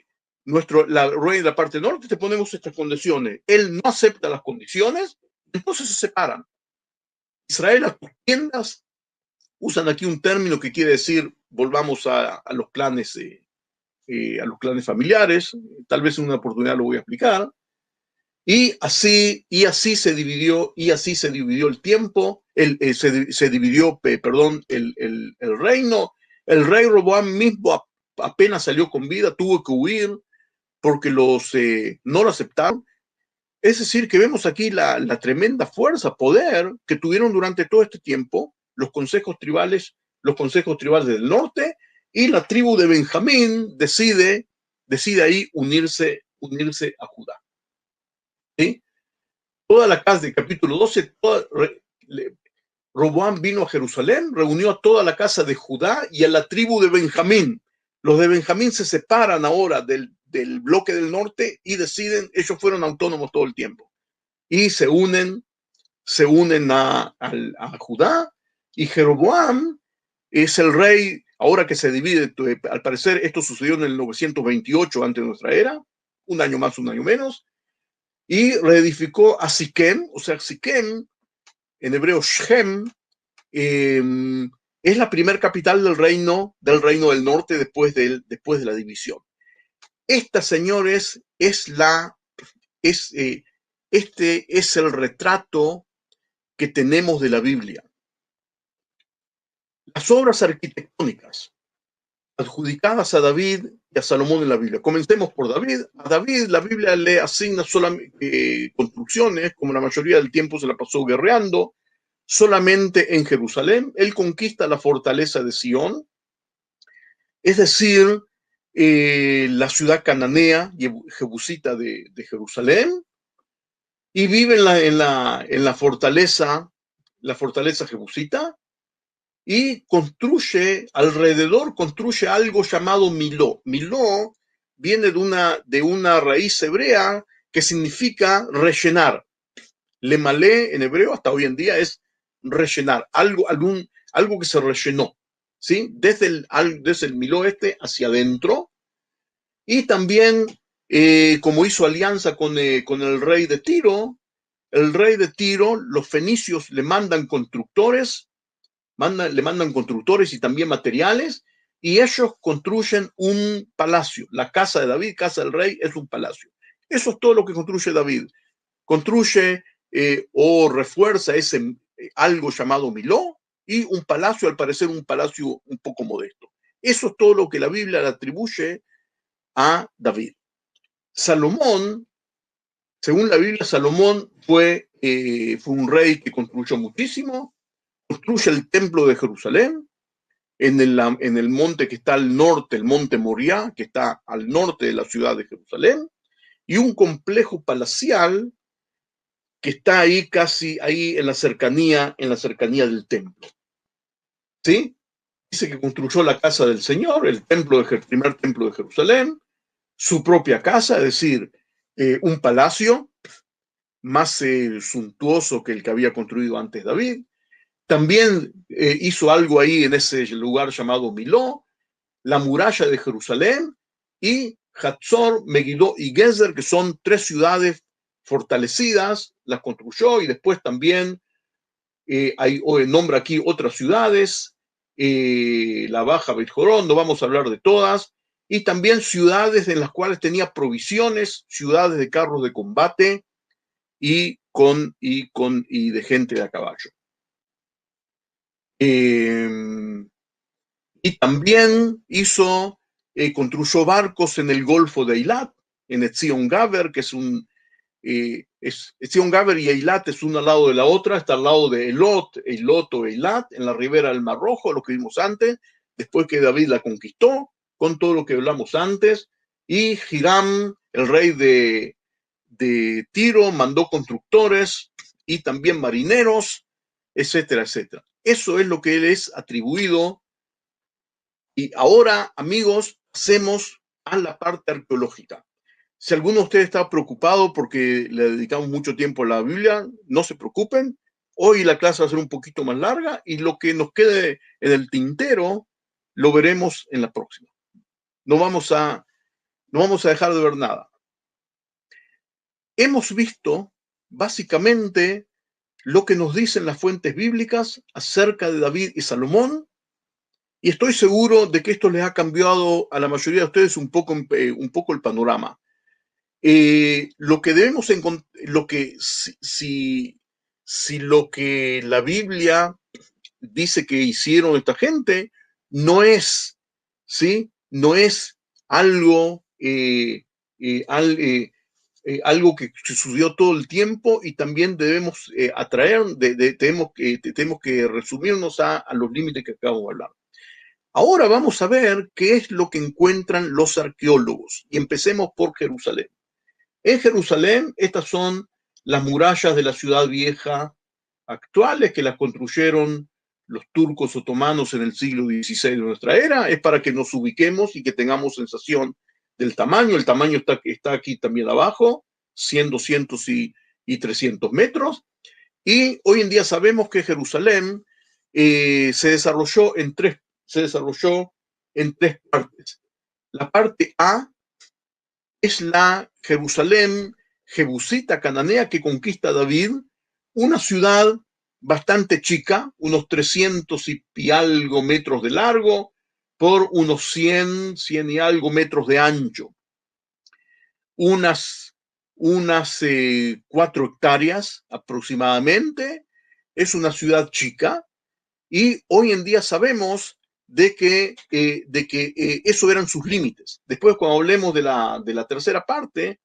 S1: la rey de la parte norte, te ponemos estas condiciones. Él no acepta las condiciones, entonces se separan. Israel, a tus tiendas, usan aquí un término que quiere decir volvamos a los clanes familiares. Tal vez en una oportunidad lo voy a explicar. Y así se dividió el tiempo, se dividió, perdón, el reino. El rey Roboam mismo apenas salió con vida, tuvo que huir porque no lo aceptaron. Es decir, que vemos aquí la tremenda fuerza, poder que tuvieron durante todo este tiempo los consejos tribales del norte, y la tribu de Benjamín decide ahí unirse a Judá. ¿Sí? Toda la casa del capítulo 12, Roboam vino a Jerusalén, reunió a toda la casa de Judá y a la tribu de Benjamín. Los de Benjamín se separan ahora del bloque del norte y deciden, ellos fueron autónomos todo el tiempo, y se unen a Judá, y Jeroboam es el rey, ahora que se divide. Al parecer esto sucedió en el 928 antes de nuestra era, un año más, un año menos, y reedificó a Siquem. O sea, Siquem, en hebreo Shem, es la primer capital del reino del norte después de la división. Esta, señores, este es el retrato que tenemos de la Biblia. Las obras arquitectónicas adjudicadas a David y a Salomón en la Biblia. Comencemos por David. A David la Biblia le asigna solamente construcciones, como la mayoría del tiempo se la pasó guerreando, solamente en Jerusalén. Él conquista la fortaleza de Sión, es decir, la ciudad cananea y jebusita de Jerusalén, y vive en la fortaleza jebusita, y construye algo llamado Miló. Miló viene de una raíz hebrea que significa rellenar. Lemalé en hebreo hasta hoy en día es rellenar, algo que se rellenó, ¿sí? Desde el Miló hacia adentro. Y también, como hizo alianza con el rey de Tiro, los fenicios le mandan constructores, y también materiales, y ellos construyen un palacio. La casa de David, casa del rey, es un palacio. Eso es todo lo que construye David. Construye o refuerza algo llamado Miló, y un palacio, al parecer un palacio un poco modesto. Eso es todo lo que la Biblia le atribuye a David. Salomón, según la Biblia, Salomón fue un rey que construyó muchísimo. Construye el templo de Jerusalén en el monte que está al norte, el monte Moriah, que está al norte de la ciudad de Jerusalén, y un complejo palacial que está ahí, casi ahí en la cercanía del templo. ¿Sí? Dice que construyó la casa del Señor, el primer templo de Jerusalén, su propia casa, es decir, un palacio más suntuoso que el que había construido antes David. También hizo algo ahí en ese lugar llamado Miló, la muralla de Jerusalén, y Hatzor, Megiddo y Gezer, que son 3 ciudades fortalecidas, las construyó. Y después también nombra aquí otras ciudades, la Baja Beit Jorón, no vamos a hablar de todas, y también ciudades en las cuales tenía provisiones, ciudades de carros de combate y de gente de a caballo. Y también construyó barcos en el Golfo de Eilat, en Etzion Gaber, que es Etzion Gaber y Eilat es una al lado de la otra, está al lado de Eilot o Eilat, en la ribera del Mar Rojo, lo que vimos antes, después que David la conquistó, con todo lo que hablamos antes, y Hiram, el rey de Tiro, mandó constructores y también marineros, etcétera, etcétera. Eso es lo que él es atribuido. Y ahora, amigos, pasemos a la parte arqueológica. Si alguno de ustedes está preocupado porque le dedicamos mucho tiempo a la Biblia, no se preocupen. Hoy la clase va a ser un poquito más larga y lo que nos quede en el tintero lo veremos en la próxima. No vamos a dejar de ver nada. Hemos visto básicamente lo que nos dicen las fuentes bíblicas acerca de David y Salomón, y estoy seguro de que esto les ha cambiado a la mayoría de ustedes un poco el panorama. Lo que debemos encontrar, si lo que la Biblia dice que hicieron esta gente no es, ¿sí? No es algo, algo que sucedió todo el tiempo, y también debemos tenemos que resumirnos a los límites que acabo de hablar. Ahora vamos a ver qué es lo que encuentran los arqueólogos, y empecemos por Jerusalén. En Jerusalén, estas son las murallas de la ciudad vieja actuales, que las construyeron los turcos otomanos en el siglo XVI de nuestra era. Es para que nos ubiquemos y que tengamos sensación del tamaño. El tamaño está aquí también abajo, 100, 200 y 300 metros. Y hoy en día sabemos que Jerusalén se desarrolló en tres partes. La parte A es la Jerusalén jebusita cananea que conquista David, una ciudad bastante chica, unos 300 y algo metros de largo por unos 100 y algo metros de ancho. Unas 4 hectáreas aproximadamente. Es una ciudad chica, y hoy en día sabemos de que eso eran sus límites. Después, cuando hablemos de la tercera parte,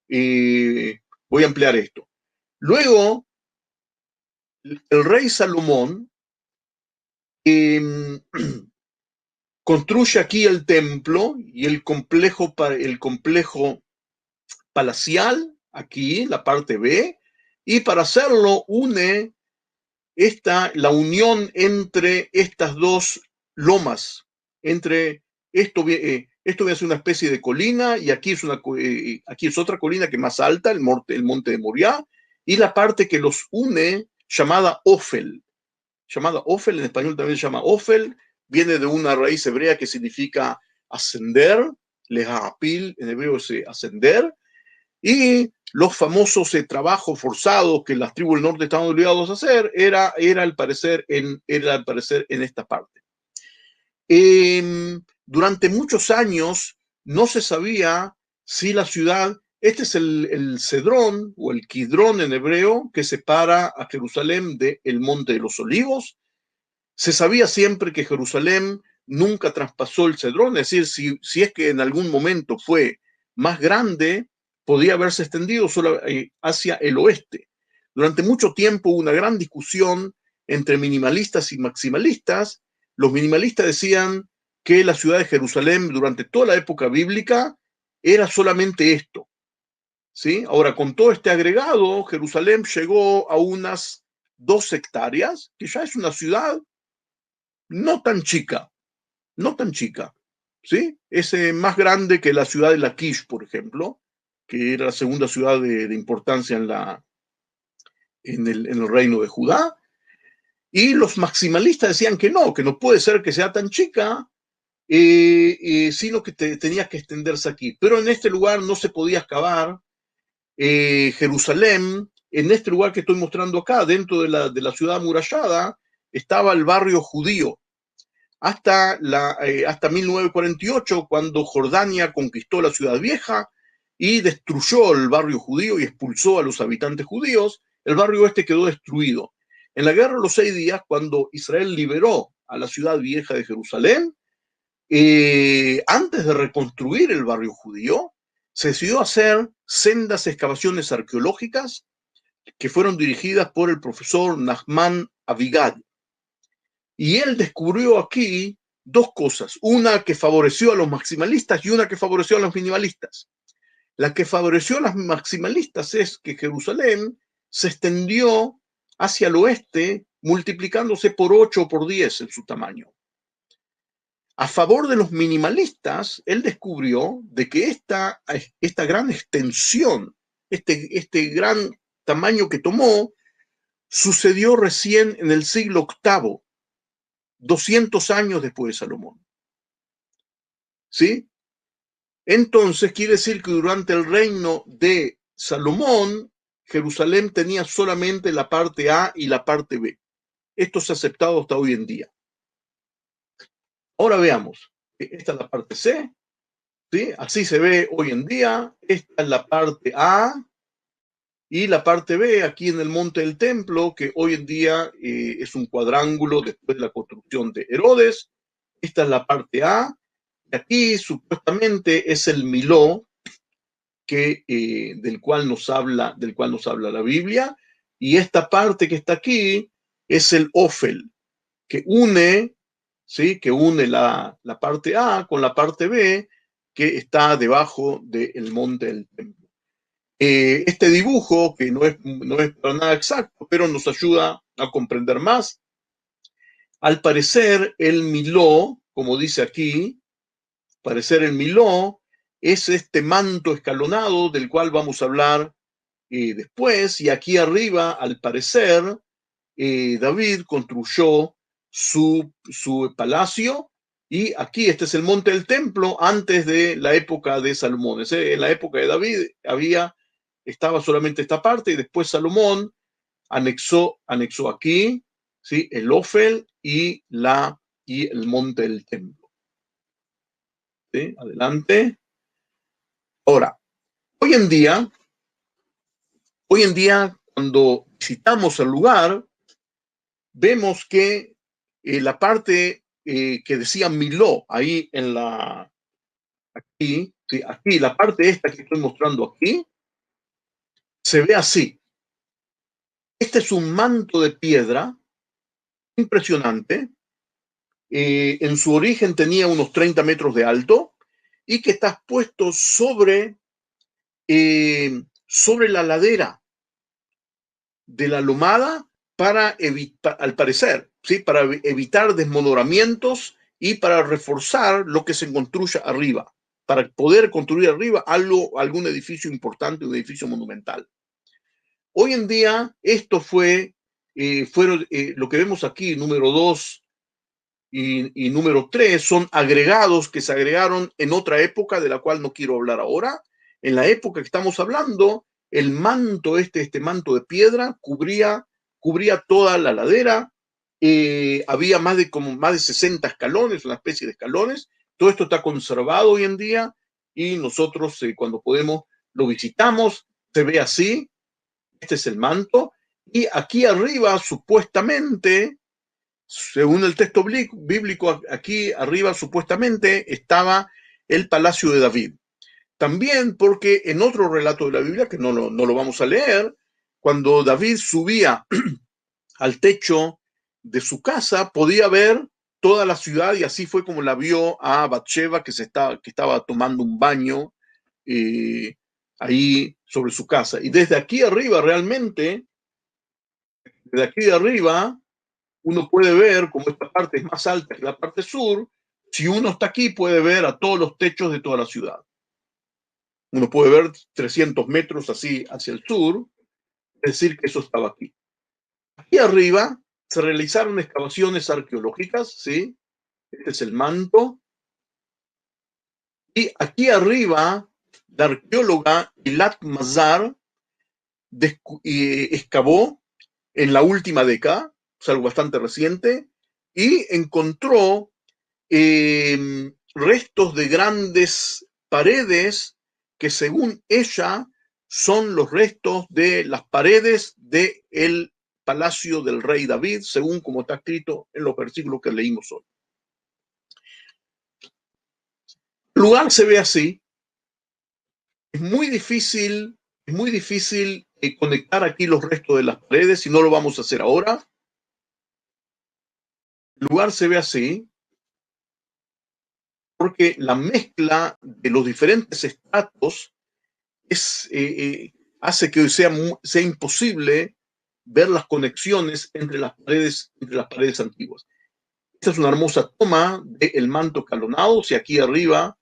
S1: voy a ampliar esto. Luego, el rey Salomón construye aquí el templo y el complejo palacial, aquí, la parte B, y para hacerlo une la unión entre estas dos lomas, entre esto viene a ser una especie de colina, y aquí es otra colina que es más alta, el monte de Moriah, y la parte que los une, llamada Ofel. En español también se llama Ofel, viene de una raíz hebrea que significa ascender, lehapil, en hebreo es ascender, y los famosos trabajos forzados que las tribus del norte estaban obligados a hacer era al parecer en esta parte. Durante muchos años no se sabía si la ciudad, este es el Cedrón o el Kidrón en hebreo, que separa a Jerusalén del Monte de los Olivos. Se sabía siempre que Jerusalén nunca traspasó el Cedrón, es decir, si es que en algún momento fue más grande, podía haberse extendido solo hacia el oeste. Durante mucho tiempo hubo una gran discusión entre minimalistas y maximalistas. Los minimalistas decían que la ciudad de Jerusalén durante toda la época bíblica era solamente esto, ¿sí? Ahora, con todo este agregado, Jerusalén llegó a unas 2 hectáreas, que ya es una ciudad no tan chica, ¿sí? Es más grande que la ciudad de Laquish, por ejemplo, que era la segunda ciudad de importancia en el reino de Judá. Y los maximalistas decían que no puede ser que sea tan chica, sino que tenía que extenderse aquí. Pero en este lugar no se podía excavar. Jerusalén, en este lugar que estoy mostrando acá, dentro de la ciudad amurallada, estaba el barrio judío. Hasta 1948, cuando Jordania conquistó la ciudad vieja y destruyó el barrio judío y expulsó a los habitantes judíos, el barrio este quedó destruido. En la Guerra de los 6 días, cuando Israel liberó a la ciudad vieja de Jerusalén, antes de reconstruir el barrio judío, se decidió hacer sendas excavaciones arqueológicas que fueron dirigidas por el profesor Nachman Avigad. Y él descubrió aquí dos cosas, una que favoreció a los maximalistas y una que favoreció a los minimalistas. La que favoreció a los maximalistas es que Jerusalén se extendió hacia el oeste, multiplicándose por 8 o por 10 en su tamaño. A favor de los minimalistas, él descubrió de que esta gran extensión, este gran tamaño que tomó, sucedió recién en el siglo VIII, 200 años después de Salomón. ¿Sí? Entonces, quiere decir que durante el reino de Salomón, Jerusalén tenía solamente la parte A y la parte B. Esto se ha aceptado hasta hoy en día. Ahora veamos. Esta es la parte C. ¿Sí? Así se ve hoy en día. Esta es la parte A y la parte B aquí en el Monte del Templo, que hoy en día es un cuadrángulo después de la construcción de Herodes. Esta es la parte A. Y aquí supuestamente es el Miló, del cual nos habla la Biblia. Y esta parte que está aquí es el Ofel, que une, ¿sí? Que une la parte A con la parte B, que está debajo del Monte del Templo. Este dibujo, que no es para nada exacto, pero nos ayuda a comprender más. Al parecer, el Miló, como dice aquí, es este manto escalonado del cual vamos a hablar después, y aquí arriba, al parecer, David construyó su palacio, y aquí este es el Monte del Templo antes de la época de Salomón. En la época de David estaba solamente esta parte, y después Salomón anexó aquí, ¿sí? El Ofel y el Monte del Templo. ¿Sí? Adelante. Ahora, hoy en día, cuando visitamos el lugar, vemos que la parte que decía Miló, ahí aquí, ¿sí? Aquí, la parte esta que estoy mostrando aquí, se ve así. Este es un manto de piedra impresionante. En su origen tenía unos 30 metros de alto y que está puesto sobre la ladera de la lomada para evitar, al parecer, ¿sí? Para evitar desmoronamientos y para reforzar lo que se construya arriba, para poder construir arriba algún edificio importante, un edificio monumental. Hoy en día, esto fueron lo que vemos aquí, número 2 y número 3, son agregados que se agregaron en otra época de la cual no quiero hablar ahora. En la época que estamos hablando, el manto, este manto de piedra, cubría toda la ladera. Había más de 60 escalones, una especie de escalones. Todo esto está conservado hoy en día y nosotros cuando podemos lo visitamos. Se ve así. Este es el manto. Y aquí arriba, supuestamente, según el texto bíblico, aquí arriba supuestamente estaba el palacio de David. También porque en otro relato de la Biblia, que no lo vamos a leer, cuando David subía al techo de su casa, podía ver toda la ciudad, y así fue como la vio a Bathsheba, que estaba tomando un baño ahí sobre su casa. Y desde aquí arriba, realmente, desde aquí de arriba, uno puede ver, como esta parte es más alta que la parte sur, si uno está aquí puede ver a todos los techos de toda la ciudad. Uno puede ver 300 metros así hacia el sur, es decir, que eso estaba aquí. Aquí arriba se realizaron excavaciones arqueológicas, ¿sí? Este es el manto. Y aquí arriba, la arqueóloga Ilat Mazar excavó en la última década, es algo bastante reciente, y encontró restos de grandes paredes que, según ella, son los restos de las paredes del palacio del rey David, según como está escrito en los versículos que leímos hoy. El lugar se ve así. Es muy difícil conectar aquí los restos de las paredes, y no lo vamos a hacer ahora. El lugar se ve así porque la mezcla de los diferentes estratos hace que sea imposible ver las conexiones entre las paredes antiguas. Esta es una hermosa toma del manto escalonado, y aquí arriba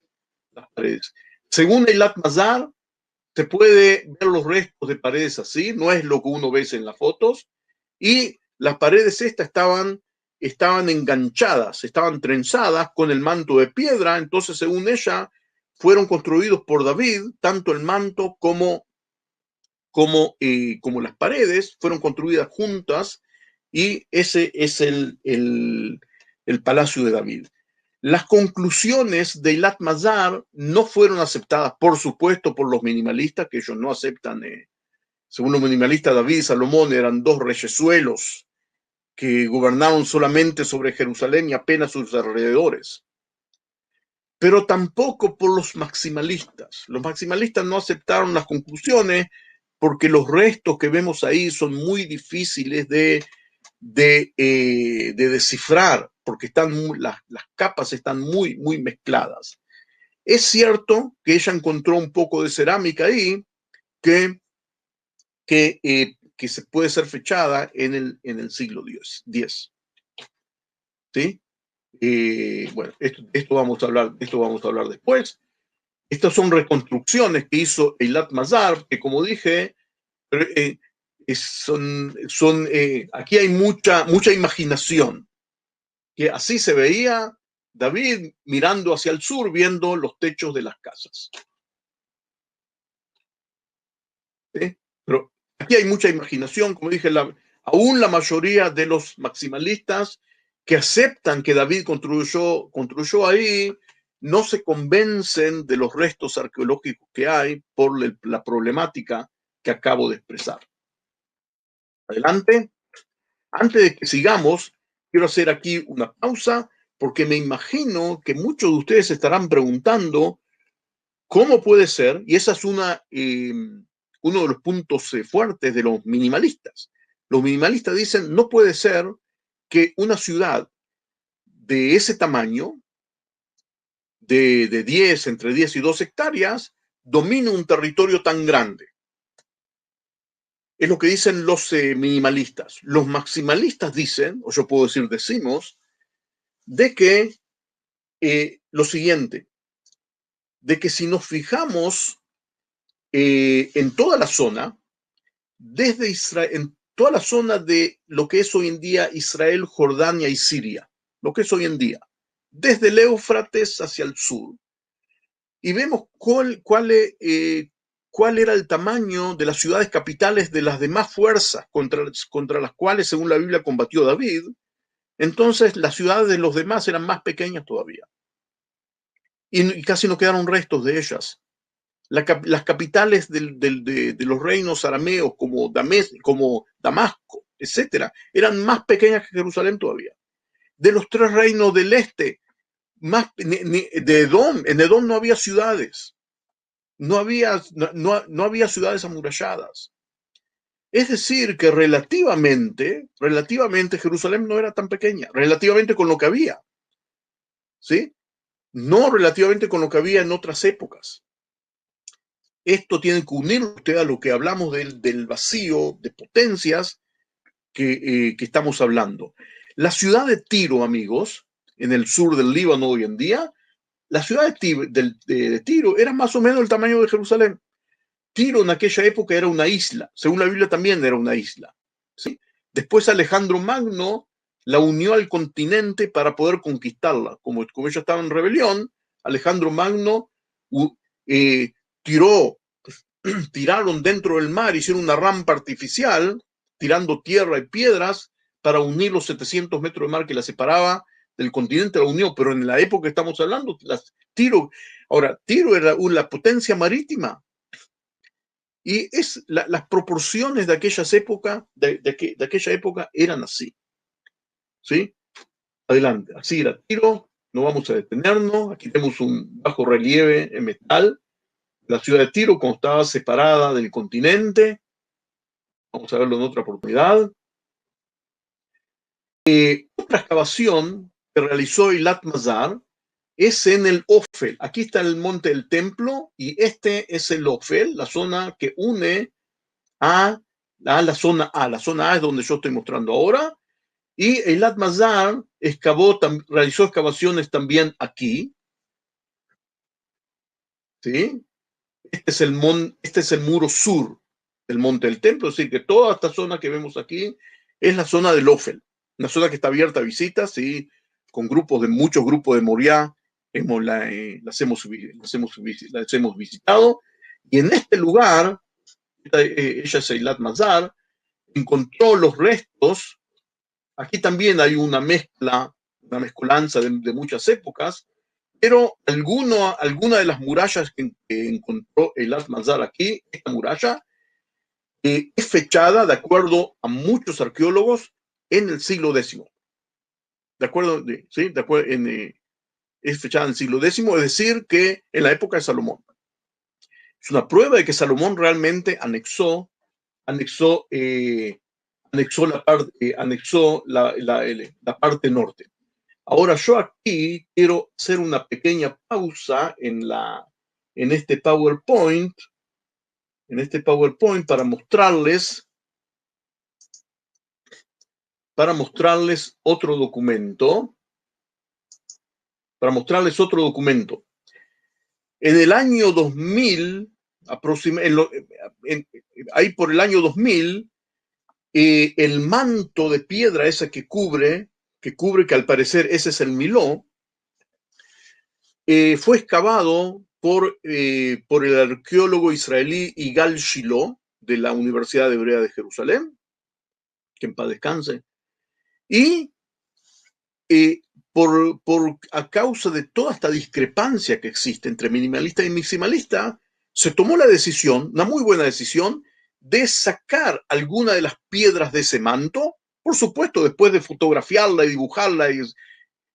S1: las paredes. Según Eilat Mazar, se puede ver los restos de paredes así, no es lo que uno ve en las fotos, y las paredes estas estaban enganchadas, estaban trenzadas con el manto de piedra. Entonces, según ella, fueron construidos por David, tanto el manto como las paredes fueron construidas juntas, y ese es el palacio de David. Las conclusiones de Eilat Mazar no fueron aceptadas, por supuesto, por los minimalistas, que ellos no aceptan. Según los minimalistas, David y Salomón eran dos reyesuelos que gobernaron solamente sobre Jerusalén y apenas sus alrededores. Pero tampoco por los maximalistas. Los maximalistas no aceptaron las conclusiones porque los restos que vemos ahí son muy difíciles de descifrar, porque las capas están muy, muy mezcladas. Es cierto que ella encontró un poco de cerámica ahí que se puede ser fechada en el siglo X. ¿Sí? Bueno, esto vamos a hablar después. Estas son reconstrucciones que hizo Eilat Mazar, que, como dije, aquí hay mucha imaginación, que así se veía David mirando hacia el sur, viendo los techos de las casas. ¿Sí? Pero aquí hay mucha imaginación, como dije, aún la mayoría de los maximalistas que aceptan que David construyó ahí, no se convencen de los restos arqueológicos que hay por la problemática que acabo de expresar. Adelante. Antes de que sigamos, quiero hacer aquí una pausa, porque me imagino que muchos de ustedes estarán preguntando cómo puede ser, y esa es uno de los puntos fuertes de los minimalistas. Los minimalistas dicen, no puede ser que una ciudad de ese tamaño, entre 10 y 12 hectáreas, domine un territorio tan grande. Es lo que dicen los minimalistas. Los maximalistas dicen, o yo puedo decir decimos, de que lo siguiente, de que si nos fijamos en toda la zona, desde Israel, en toda la zona de lo que es hoy en día Israel, Jordania y Siria, lo que es hoy en día, desde el Éufrates hacia el sur, y vemos cuál era el tamaño de las ciudades capitales de las demás fuerzas contra las cuales, según la Biblia, combatió David. Entonces las ciudades de los demás eran más pequeñas todavía, y casi no quedaron restos de ellas. Las capitales de los reinos arameos como Damasco, etcétera, eran más pequeñas que Jerusalén todavía. De los tres reinos del este, de Edom, en Edom no había ciudades, no había ciudades amuralladas. Es decir, que relativamente Jerusalén no era tan pequeña, relativamente con lo que había, ¿sí? No relativamente con lo que había en otras épocas. Esto tiene que unir usted a lo que hablamos del vacío de potencias que estamos hablando. La ciudad de Tiro, amigos, en el sur del Líbano hoy en día, la ciudad de Tiro era más o menos el tamaño de Jerusalén. Tiro en aquella época era una isla, según la Biblia también era una isla, ¿sí? Después Alejandro Magno la unió al continente para poder conquistarla. Como ella estaba en rebelión, Alejandro Magno tiraron dentro del mar, hicieron una rampa artificial, tirando tierra y piedras para unir los 700 metros de mar que la separaba del continente, la unió. Pero en la época que estamos hablando, Tiro era la potencia marítima. Y las proporciones de aquellas épocas, de aquella época eran así. ¿Sí? Adelante, así era tiro, no vamos a detenernos. Aquí tenemos un bajo relieve en metal. La ciudad de Tiro estaba separada del continente. Vamos a verlo en otra oportunidad. Otra excavación que realizó Eilat Mazar es en el Ofel. Aquí está el monte del templo y este es el Ofel, la zona que une a la zona A. La zona A es donde yo estoy mostrando ahora. Y Eilat Mazar realizó excavaciones también aquí. ¿Sí? Este es el muro sur del monte del templo, es decir, que toda esta zona que vemos aquí es la zona del Ofel, una zona que está abierta a visitas y con muchos grupos de Moriah las hemos visitado. Y en este lugar, ella es Eilat Mazar, encontró los restos. Aquí también hay una mezcolanza de muchas épocas, pero alguna de las murallas que encontró Eilat Mazar aquí, esta muralla, es fechada, de acuerdo a muchos arqueólogos, en el siglo X. ¿De acuerdo? ¿Sí? Es fechada en el siglo X, es decir, que en la época de Salomón. Es una prueba de que Salomón realmente anexó la parte norte. Ahora yo aquí quiero hacer una pequeña pausa en este PowerPoint, para mostrarles otro documento. En el año 2000, ahí por el año 2000, el manto de piedra esa que cubre, que al parecer ese es el Miló, fue excavado por el arqueólogo israelí Igal Shilo, de la Universidad Hebrea de Jerusalén, que en paz descanse, y a causa de toda esta discrepancia que existe entre minimalista y maximalista, se tomó la decisión, una muy buena decisión, de sacar alguna de las piedras de ese manto, por supuesto, después de fotografiarla y dibujarla y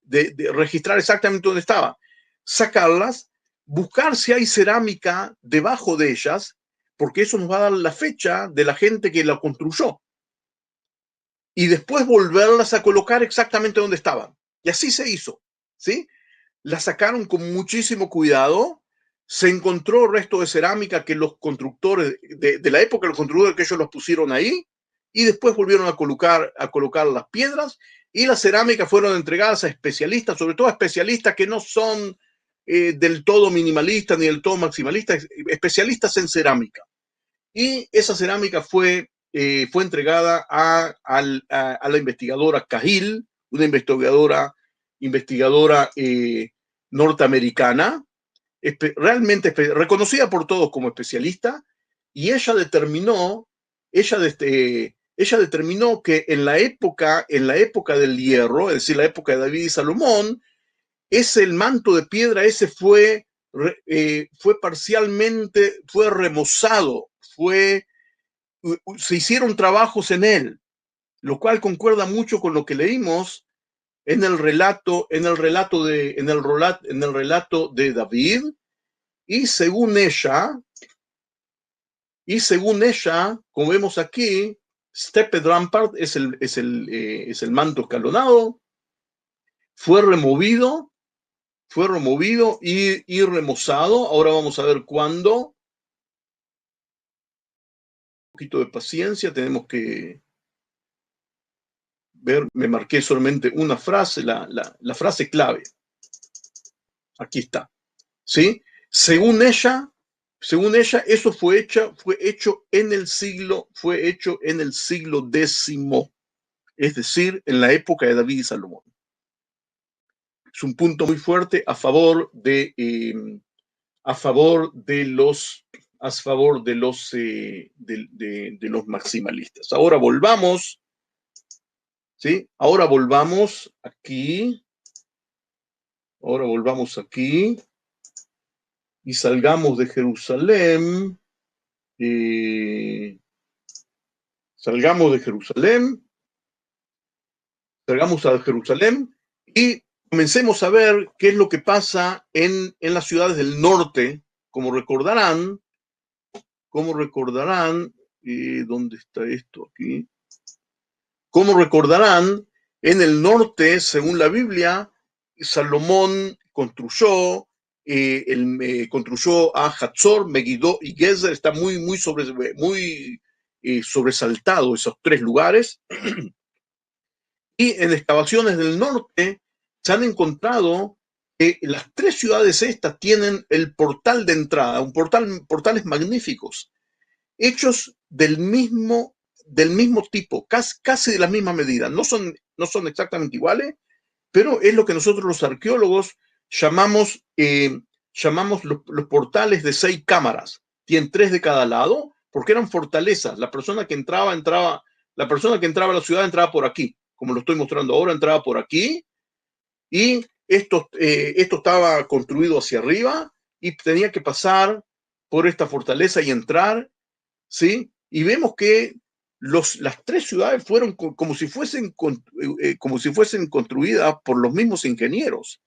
S1: de registrar exactamente dónde estaba, sacarlas, buscar si hay cerámica debajo de ellas, porque eso nos va a dar la fecha de la gente que la construyó, y después volverlas a colocar exactamente donde estaban. Y así se hizo, ¿sí? La sacaron con muchísimo cuidado, se encontró resto de cerámica que los constructores de la época, los constructores que ellos los pusieron ahí, y después volvieron a colocar las piedras, y las cerámicas fueron entregadas a especialistas, sobre todo a especialistas que no son del todo minimalistas ni del todo maximalistas, especialistas en cerámica. Y esa cerámica fue entregada a la investigadora Cahill, una investigadora norteamericana, realmente reconocida por todos como especialista, y ella determinó que en la época del hierro, es decir, la época de David y Salomón, el manto de piedra ese fue parcialmente, fue remozado, se hicieron trabajos en él, lo cual concuerda mucho con lo que leímos en el relato de David. Y según ella, como vemos aquí, Stepped Rampart es el manto escalonado, fue removido y remozado. Ahora vamos a ver cuándo. Un poquito de paciencia, tenemos que ver. Me marqué solamente una frase, la frase clave. Aquí está, ¿sí? Según ella, eso fue hecho en el siglo X, es decir, en la época de David y Salomón. Es un punto muy fuerte a favor de los maximalistas. Ahora volvamos, ¿sí? Ahora volvamos aquí y salgamos de Jerusalén. salgamos de Jerusalén, salgamos a Jerusalén y comencemos a ver qué es lo que pasa en las ciudades del norte. Como recordarán, ¿dónde está esto aquí? Como recordarán, en el norte, según la Biblia, Salomón construyó, construyó a Hatzor, Megiddo y Gezer. Está muy sobresaltado esos tres lugares. Y en excavaciones del norte se han encontrado que las tres ciudades estas tienen el portal de entrada, portales magníficos, hechos del mismo tipo, casi de la misma medida. No son exactamente iguales, pero es lo que nosotros los arqueólogos llamamos los portales de 6 cámaras. Tienen 3 de cada lado, porque eran fortalezas. La persona que entraba a la ciudad entraba por aquí, como lo estoy mostrando ahora, entraba por aquí, y esto estaba construido hacia arriba, y tenía que pasar por esta fortaleza y entrar, ¿sí? Y vemos que las tres ciudades fueron como si fuesen construidas por los mismos ingenieros.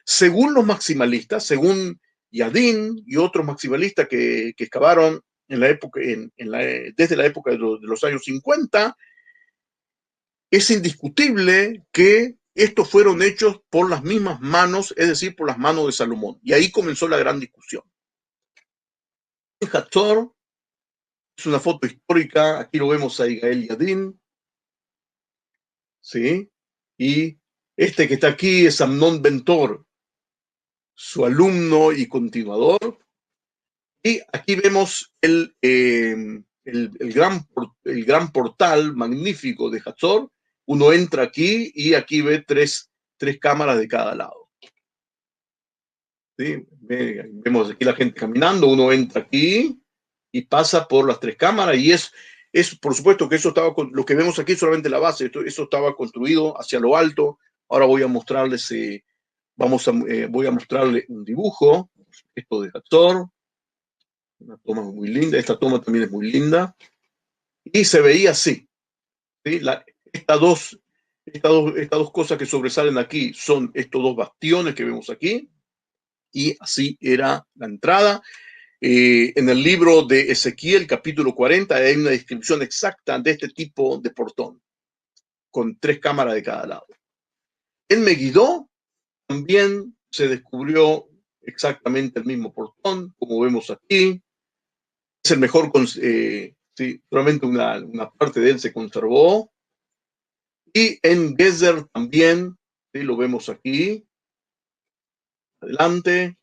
S1: Según los maximalistas, según Yadin y otros maximalistas que excavaron en la época, desde la época de los años 50, es indiscutible que estos fueron hechos por las mismas manos, es decir, por las manos de Salomón. Y ahí comenzó la gran discusión. En Hatzor es una foto histórica, aquí lo vemos a Igael Yadin, ¿sí? Y este que está aquí es Amnon Bentor, su alumno y continuador. Y aquí vemos el gran portal magnífico de Hatzor. Uno entra aquí y aquí ve tres cámaras de cada lado. ¿Sí? Vemos aquí la gente caminando, uno entra aquí y pasa por las 3 cámaras, y es por supuesto que lo que vemos aquí es solamente la base. Eso estaba construido hacia lo alto. Ahora voy a mostrarles, voy a mostrarles un dibujo, esto de Hatzor, una toma muy linda. Esta toma también es muy linda, y se veía así, ¿sí? Estas dos cosas que sobresalen aquí son estos 2 bastiones que vemos aquí, y así era la entrada. En el libro de Ezequiel, capítulo 40, hay una descripción exacta de este tipo de portón, con 3 cámaras de cada lado. En Megiddo también se descubrió exactamente el mismo portón, como vemos aquí. Es el mejor, sí, solamente una parte de él se conservó. Y en Gezer también, ¿sí? Lo vemos aquí, adelante,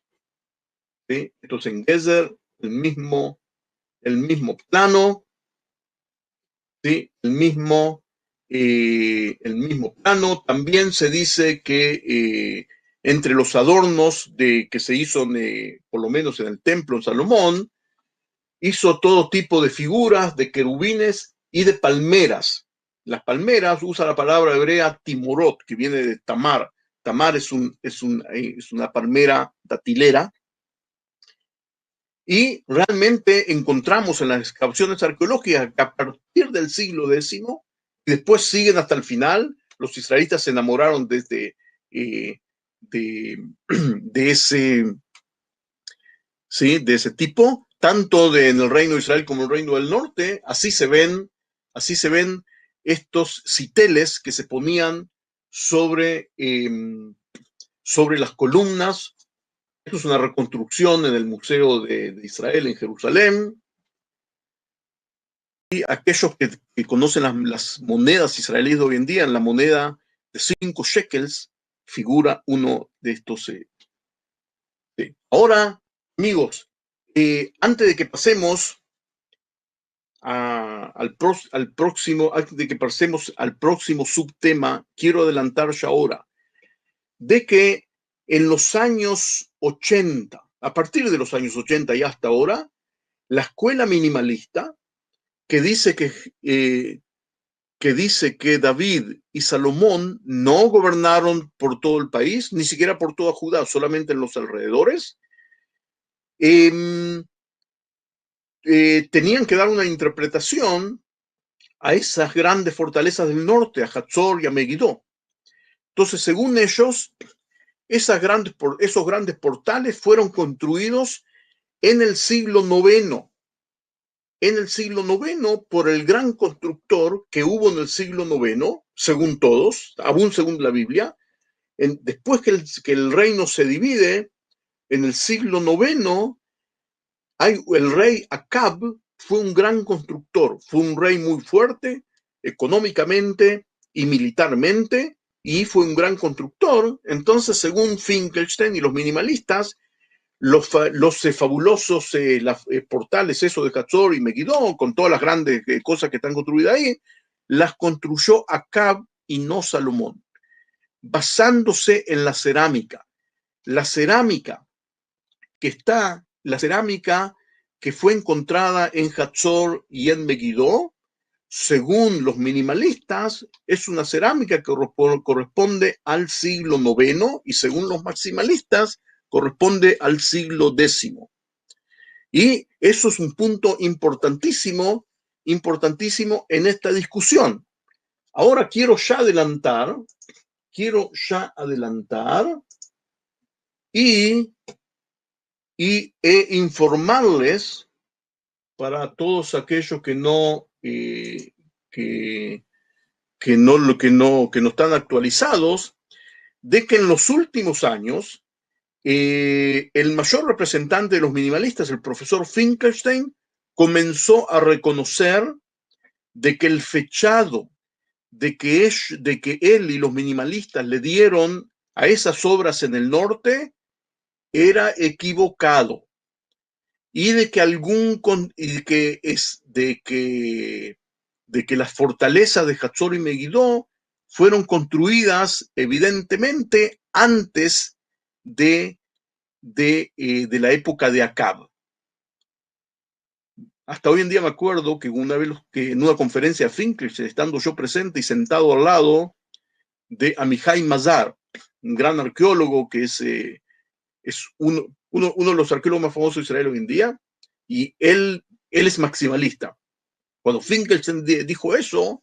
S1: ¿sí? Esto es en Gezer, el mismo plano, ¿sí? El mismo plano. También se dice que entre los adornos que se hizo, por lo menos en el templo en Salomón, hizo todo tipo de figuras, de querubines y de palmeras. Las palmeras, usa la palabra hebrea timorot, que viene de tamar. Tamar es una palmera datilera. Y realmente encontramos en las excavaciones arqueológicas que a partir del siglo X, y después siguen hasta el final, los israelitas se enamoraron de ese, ¿sí? De ese tipo, tanto en el reino de Israel como en el reino del norte. Así se ven estos citeles que se ponían sobre las columnas. Esto es una reconstrucción en el Museo de Israel en Jerusalén. Y aquellos que conocen las monedas israelíes de hoy en día, en la moneda de 5 shekels, figura uno de estos. Sí. Ahora, amigos, antes de que pasemos al próximo subtema, quiero adelantar ya ahora de que en los años 80, a partir de los años 80 y hasta ahora, la escuela minimalista, que dice que David y Salomón no gobernaron por todo el país, ni siquiera por toda Judá, solamente en los alrededores, tenían que dar una interpretación a esas grandes fortalezas del norte, a Hatzor y a Megiddo. Entonces, según ellos, esos grandes portales fueron construidos en el siglo IX. En el siglo IX, por el gran constructor que hubo en el siglo IX, según todos, aún según la Biblia. Después que el reino se divide, en el siglo IX, el rey Acab fue un gran constructor, fue un rey muy fuerte económicamente y militarmente, y fue un gran constructor. Entonces, según Finkelstein y los minimalistas, los fabulosos portales, eso de Hatzor y Megiddo, con todas las grandes cosas que están construidas ahí, las construyó Acab y no Salomón, basándose en la cerámica. La cerámica que fue encontrada en Hatzor y en Megiddo, según los minimalistas, es una cerámica que corresponde al siglo IX, y según los maximalistas, corresponde al siglo X. Y eso es un punto importantísimo en esta discusión. Ahora quiero ya adelantar y informarles, para todos aquellos que no están actualizados, de que en los últimos años el mayor representante de los minimalistas, el profesor Finkelstein, comenzó a reconocer de que el fechado de que él y los minimalistas le dieron a esas obras en el norte era equivocado, y de que las fortalezas de Hatzor y Megiddo fueron construidas evidentemente antes de la época de Acab. Hasta hoy en día me acuerdo que una vez que en una conferencia Finkelstein, estando yo presente y sentado al lado de Amihai Mazar, un gran arqueólogo que es uno de los arqueólogos más famosos de Israel hoy en día, y él es maximalista. Cuando Finkelstein dijo eso,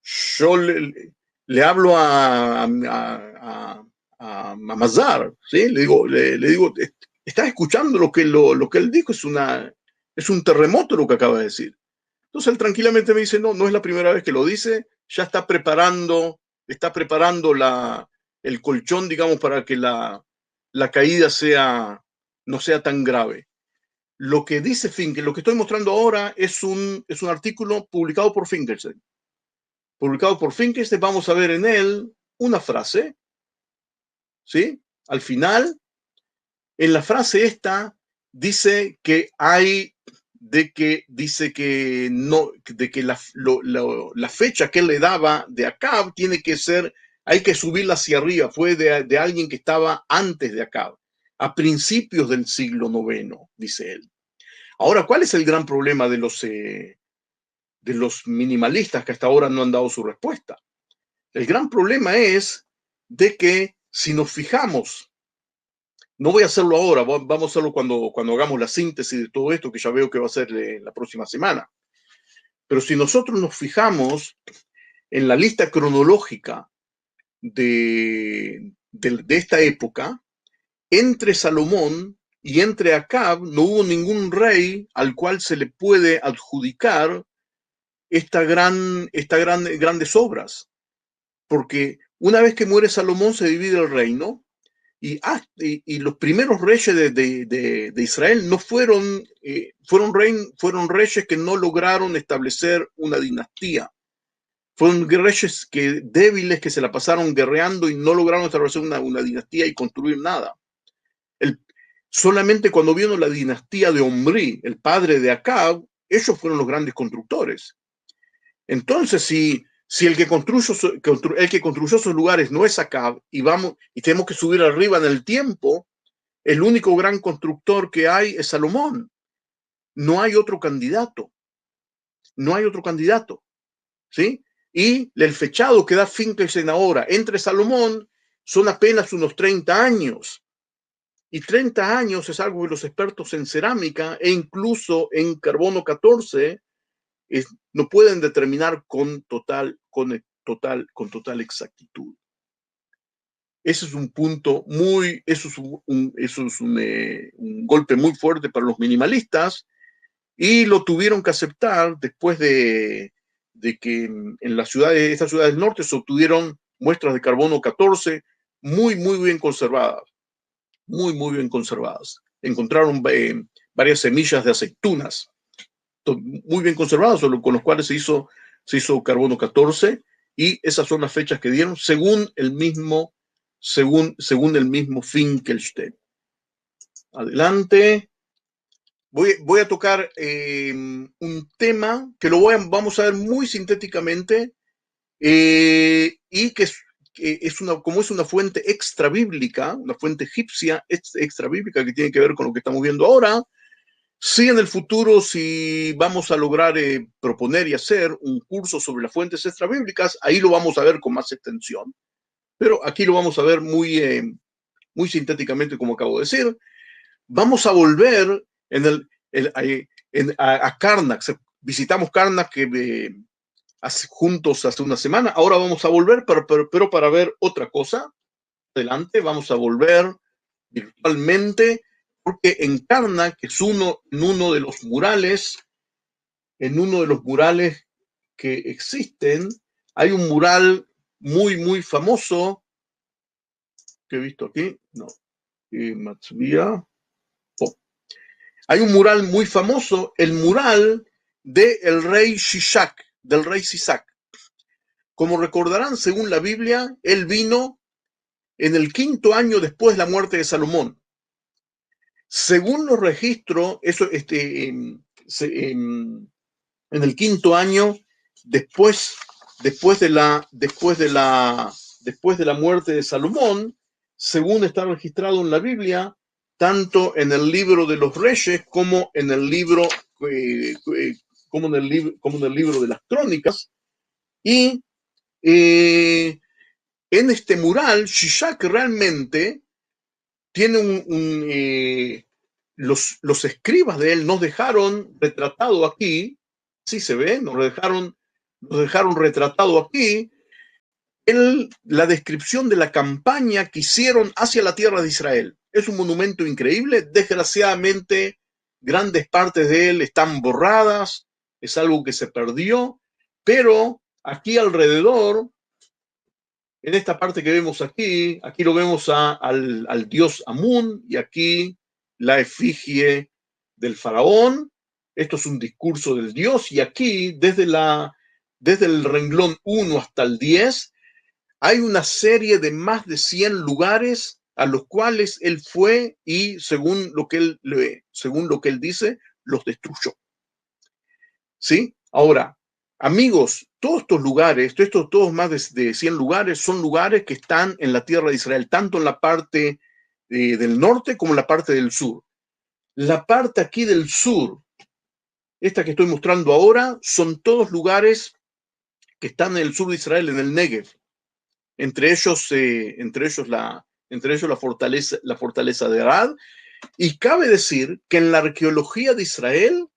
S1: yo le hablo a Mazar, ¿sí? Le digo, ¿estás escuchando lo que él dijo? Es un terremoto lo que acaba de decir. Entonces él tranquilamente me dice, no es la primera vez que lo dice, ya está preparando el colchón, digamos, para que la caída no sea tan grave. Lo que dice Finkelstein, lo que estoy mostrando ahora es un artículo publicado por Finkelstein. Vamos a ver en él una frase, ¿sí? Al final, en la frase esta, dice que la fecha que él le daba de Acab hay que subirla hacia arriba, fue de alguien que estaba antes de Acab, a principios del siglo IX, dice él. Ahora, ¿cuál es el gran problema de los minimalistas que hasta ahora no han dado su respuesta? El gran problema es de que si nos fijamos, no voy a hacerlo ahora, vamos a hacerlo cuando hagamos la síntesis de todo esto, que ya veo que va a ser la próxima semana. Pero si nosotros nos fijamos en la lista cronológica de esta época, entre Salomón y entre Acab no hubo ningún rey al cual se le puede adjudicar estas grandes obras. Porque una vez que muere Salomón se divide el reino, y los primeros reyes de Israel no fueron reyes que no lograron establecer una dinastía. Fueron reyes débiles que se la pasaron guerreando y no lograron establecer una dinastía y construir nada. Solamente cuando vino la dinastía de Omri, el padre de Acab, ellos fueron los grandes constructores. Entonces, si el que construyó esos lugares no es Acab, y tenemos que subir arriba en el tiempo, el único gran constructor que hay es Salomón. No hay otro candidato. ¿Sí? Y el fechado que da Finkelstein ahora entre Salomón son apenas unos 30 años. y 30 años es algo que los expertos en cerámica e incluso en carbono 14 no pueden determinar con total exactitud. Ese es un punto eso es un golpe muy fuerte para los minimalistas, y lo tuvieron que aceptar después de que en estas ciudades del norte se obtuvieron muestras de carbono 14 muy bien conservadas, muy bien conservadas. Encontraron varias semillas de aceitunas muy bien conservadas, con los cuales se hizo carbono 14, y esas son las fechas que dieron según el mismo Finkelstein. Adelante. Voy a tocar un tema que vamos a ver muy sintéticamente, y que como es una fuente extra bíblica, una fuente egipcia extra bíblica que tiene que ver con lo que estamos viendo ahora. Sí, en el futuro, si vamos a lograr proponer y hacer un curso sobre las fuentes extrabíblicas, ahí lo vamos a ver con más extensión. Pero aquí lo vamos a ver muy sintéticamente, como acabo de decir. Vamos a volver a Karnak. Visitamos Karnak juntos hace una semana. Ahora vamos a volver, pero para ver otra cosa. Adelante, vamos a volver virtualmente, porque en Karnak, que es en uno de los murales que existen, hay un mural muy famoso que he visto aquí. No, Matsvia. Oh. Hay un mural muy famoso, el mural del rey Shishak, del rey Sisac. Como recordarán, según la Biblia, él vino en el 5º año después de la muerte de Salomón. Según los registros, en el 5º año después de la muerte de Salomón, según está registrado en la Biblia, tanto en el libro de los Reyes como en el libro de las Crónicas. Y en este mural, Shishak realmente tiene los escribas de él nos dejaron retratado aquí, sí se ve, nos dejaron retratado aquí la descripción de la campaña que hicieron hacia la tierra de Israel. Es un monumento increíble. Desgraciadamente, grandes partes de él están borradas, es algo que se perdió, pero aquí alrededor, en esta parte que vemos aquí lo vemos al dios Amún, y aquí la efigie del faraón. Esto es un discurso del dios, y aquí, desde el renglón 1 hasta el 10, hay una serie de más de 100 lugares a los cuales él fue y, según lo que él dice, los destruyó. ¿Sí? Ahora, amigos, todos estos lugares, todos más de 100 lugares, son lugares que están en la tierra de Israel, tanto en la parte del norte como en la parte del sur. La parte aquí del sur, esta que estoy mostrando ahora, son todos lugares que están en el sur de Israel, en el Negev. Entre ellos la fortaleza de Arad. Y cabe decir que en la arqueología de Israel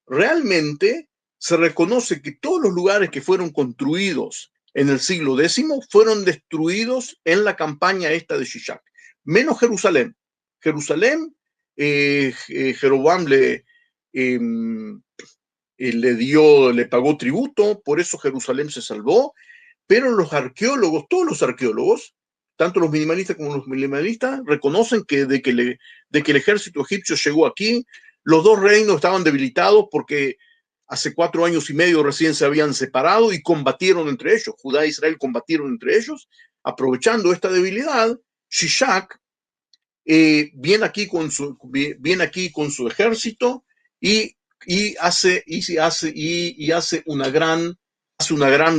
S1: realmente se reconoce que todos los lugares que fueron construidos en el siglo X fueron destruidos en la campaña esta de Shishak, menos Jerusalén. Jeroboam le pagó tributo, por eso Jerusalén se salvó. Pero todos los arqueólogos, tanto los minimalistas como los minimalistas, reconocen que de que el ejército egipcio llegó aquí, los dos reinos estaban debilitados porque hace 4 años y medio recién se habían separado y combatieron entre ellos. Judá e Israel combatieron entre ellos. Aprovechando esta debilidad, Shishak viene aquí con su ejército y hace una gran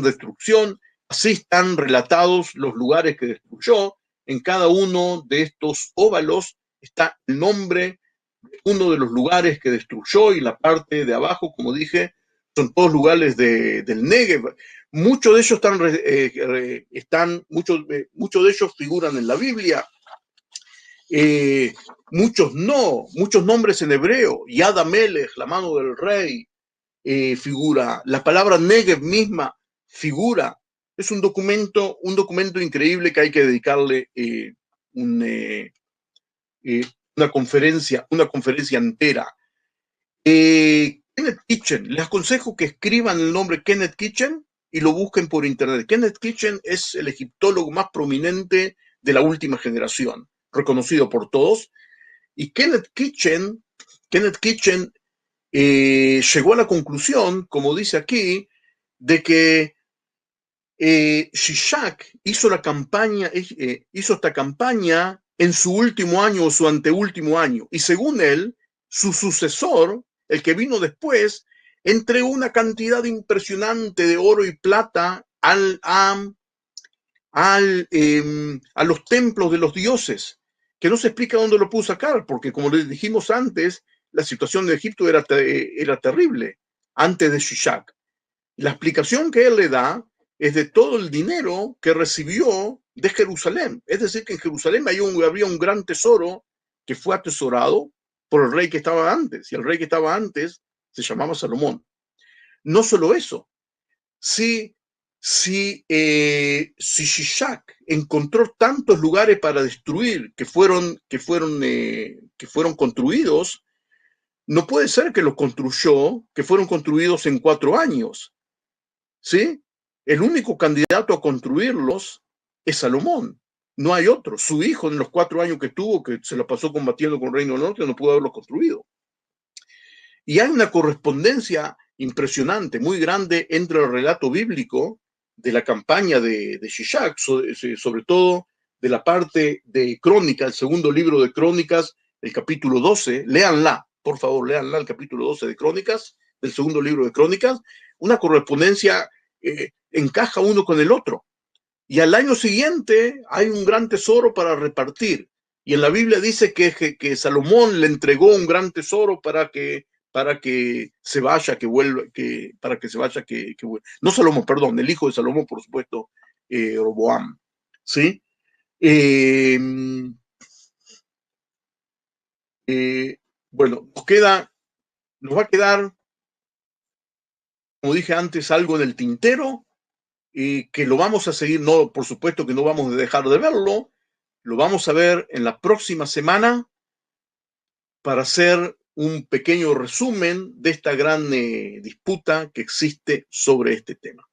S1: destrucción. Así están relatados los lugares que destruyó. En cada uno de estos óvalos está el nombre de uno de los lugares que destruyó, y la parte de abajo, como dije, son todos lugares del Negev. Muchos de ellos muchos de ellos figuran en la Biblia. muchos nombres en hebreo, Yad HaMelech, la mano del rey, figura, la palabra Negev misma figura. Es un documento increíble que hay que dedicarle una conferencia entera. Kenneth Kitchen, les aconsejo que escriban el nombre Kenneth Kitchen y lo busquen por internet. Kenneth Kitchen es el egiptólogo más prominente de la última generación, reconocido por todos. Y Kenneth Kitchen llegó a la conclusión, como dice aquí, de que Shishak hizo esta campaña en su último año o su anteúltimo año. Y según él, su sucesor, el que vino después, entregó una cantidad impresionante de oro y plata a los templos de los dioses, que no se explica dónde lo pudo sacar, porque como les dijimos antes, la situación de Egipto era terrible antes de Shishak. La explicación que él le da es de todo el dinero que recibió de Jerusalén. Es decir, que en Jerusalén había un gran tesoro que fue atesorado por el rey que estaba antes, y el rey que estaba antes se llamaba Salomón. No solo eso, si Shishak encontró tantos lugares para destruir que fueron construidos, no puede ser que los construyó, que fueron construidos en 4 años. ¿Sí? El único candidato a construirlos es Salomón. No hay otro. Su hijo, en los 4 años que tuvo, que se lo pasó combatiendo con el Reino del Norte, no pudo haberlo construido. Y hay una correspondencia impresionante, muy grande, entre el relato bíblico de la campaña de Shishak, sobre todo de la parte de Crónicas, el segundo libro de Crónicas, el capítulo 12. Léanla, por favor, léanla, el capítulo 12 de Crónicas, del segundo libro de Crónicas. Una correspondencia encaja uno con el otro. Y al año siguiente hay un gran tesoro para repartir. Y en la Biblia dice que Salomón le entregó un gran tesoro para que se vaya, que vuelva, para que se vaya, que vuelva. No Salomón, perdón, el hijo de Salomón, por supuesto, Roboam. ¿Sí? Bueno, nos va a quedar, como dije antes, algo en el tintero, que lo vamos a seguir, no, por supuesto que no vamos a dejar de verlo, lo vamos a ver en la próxima semana para hacer un pequeño resumen de esta gran disputa que existe sobre este tema.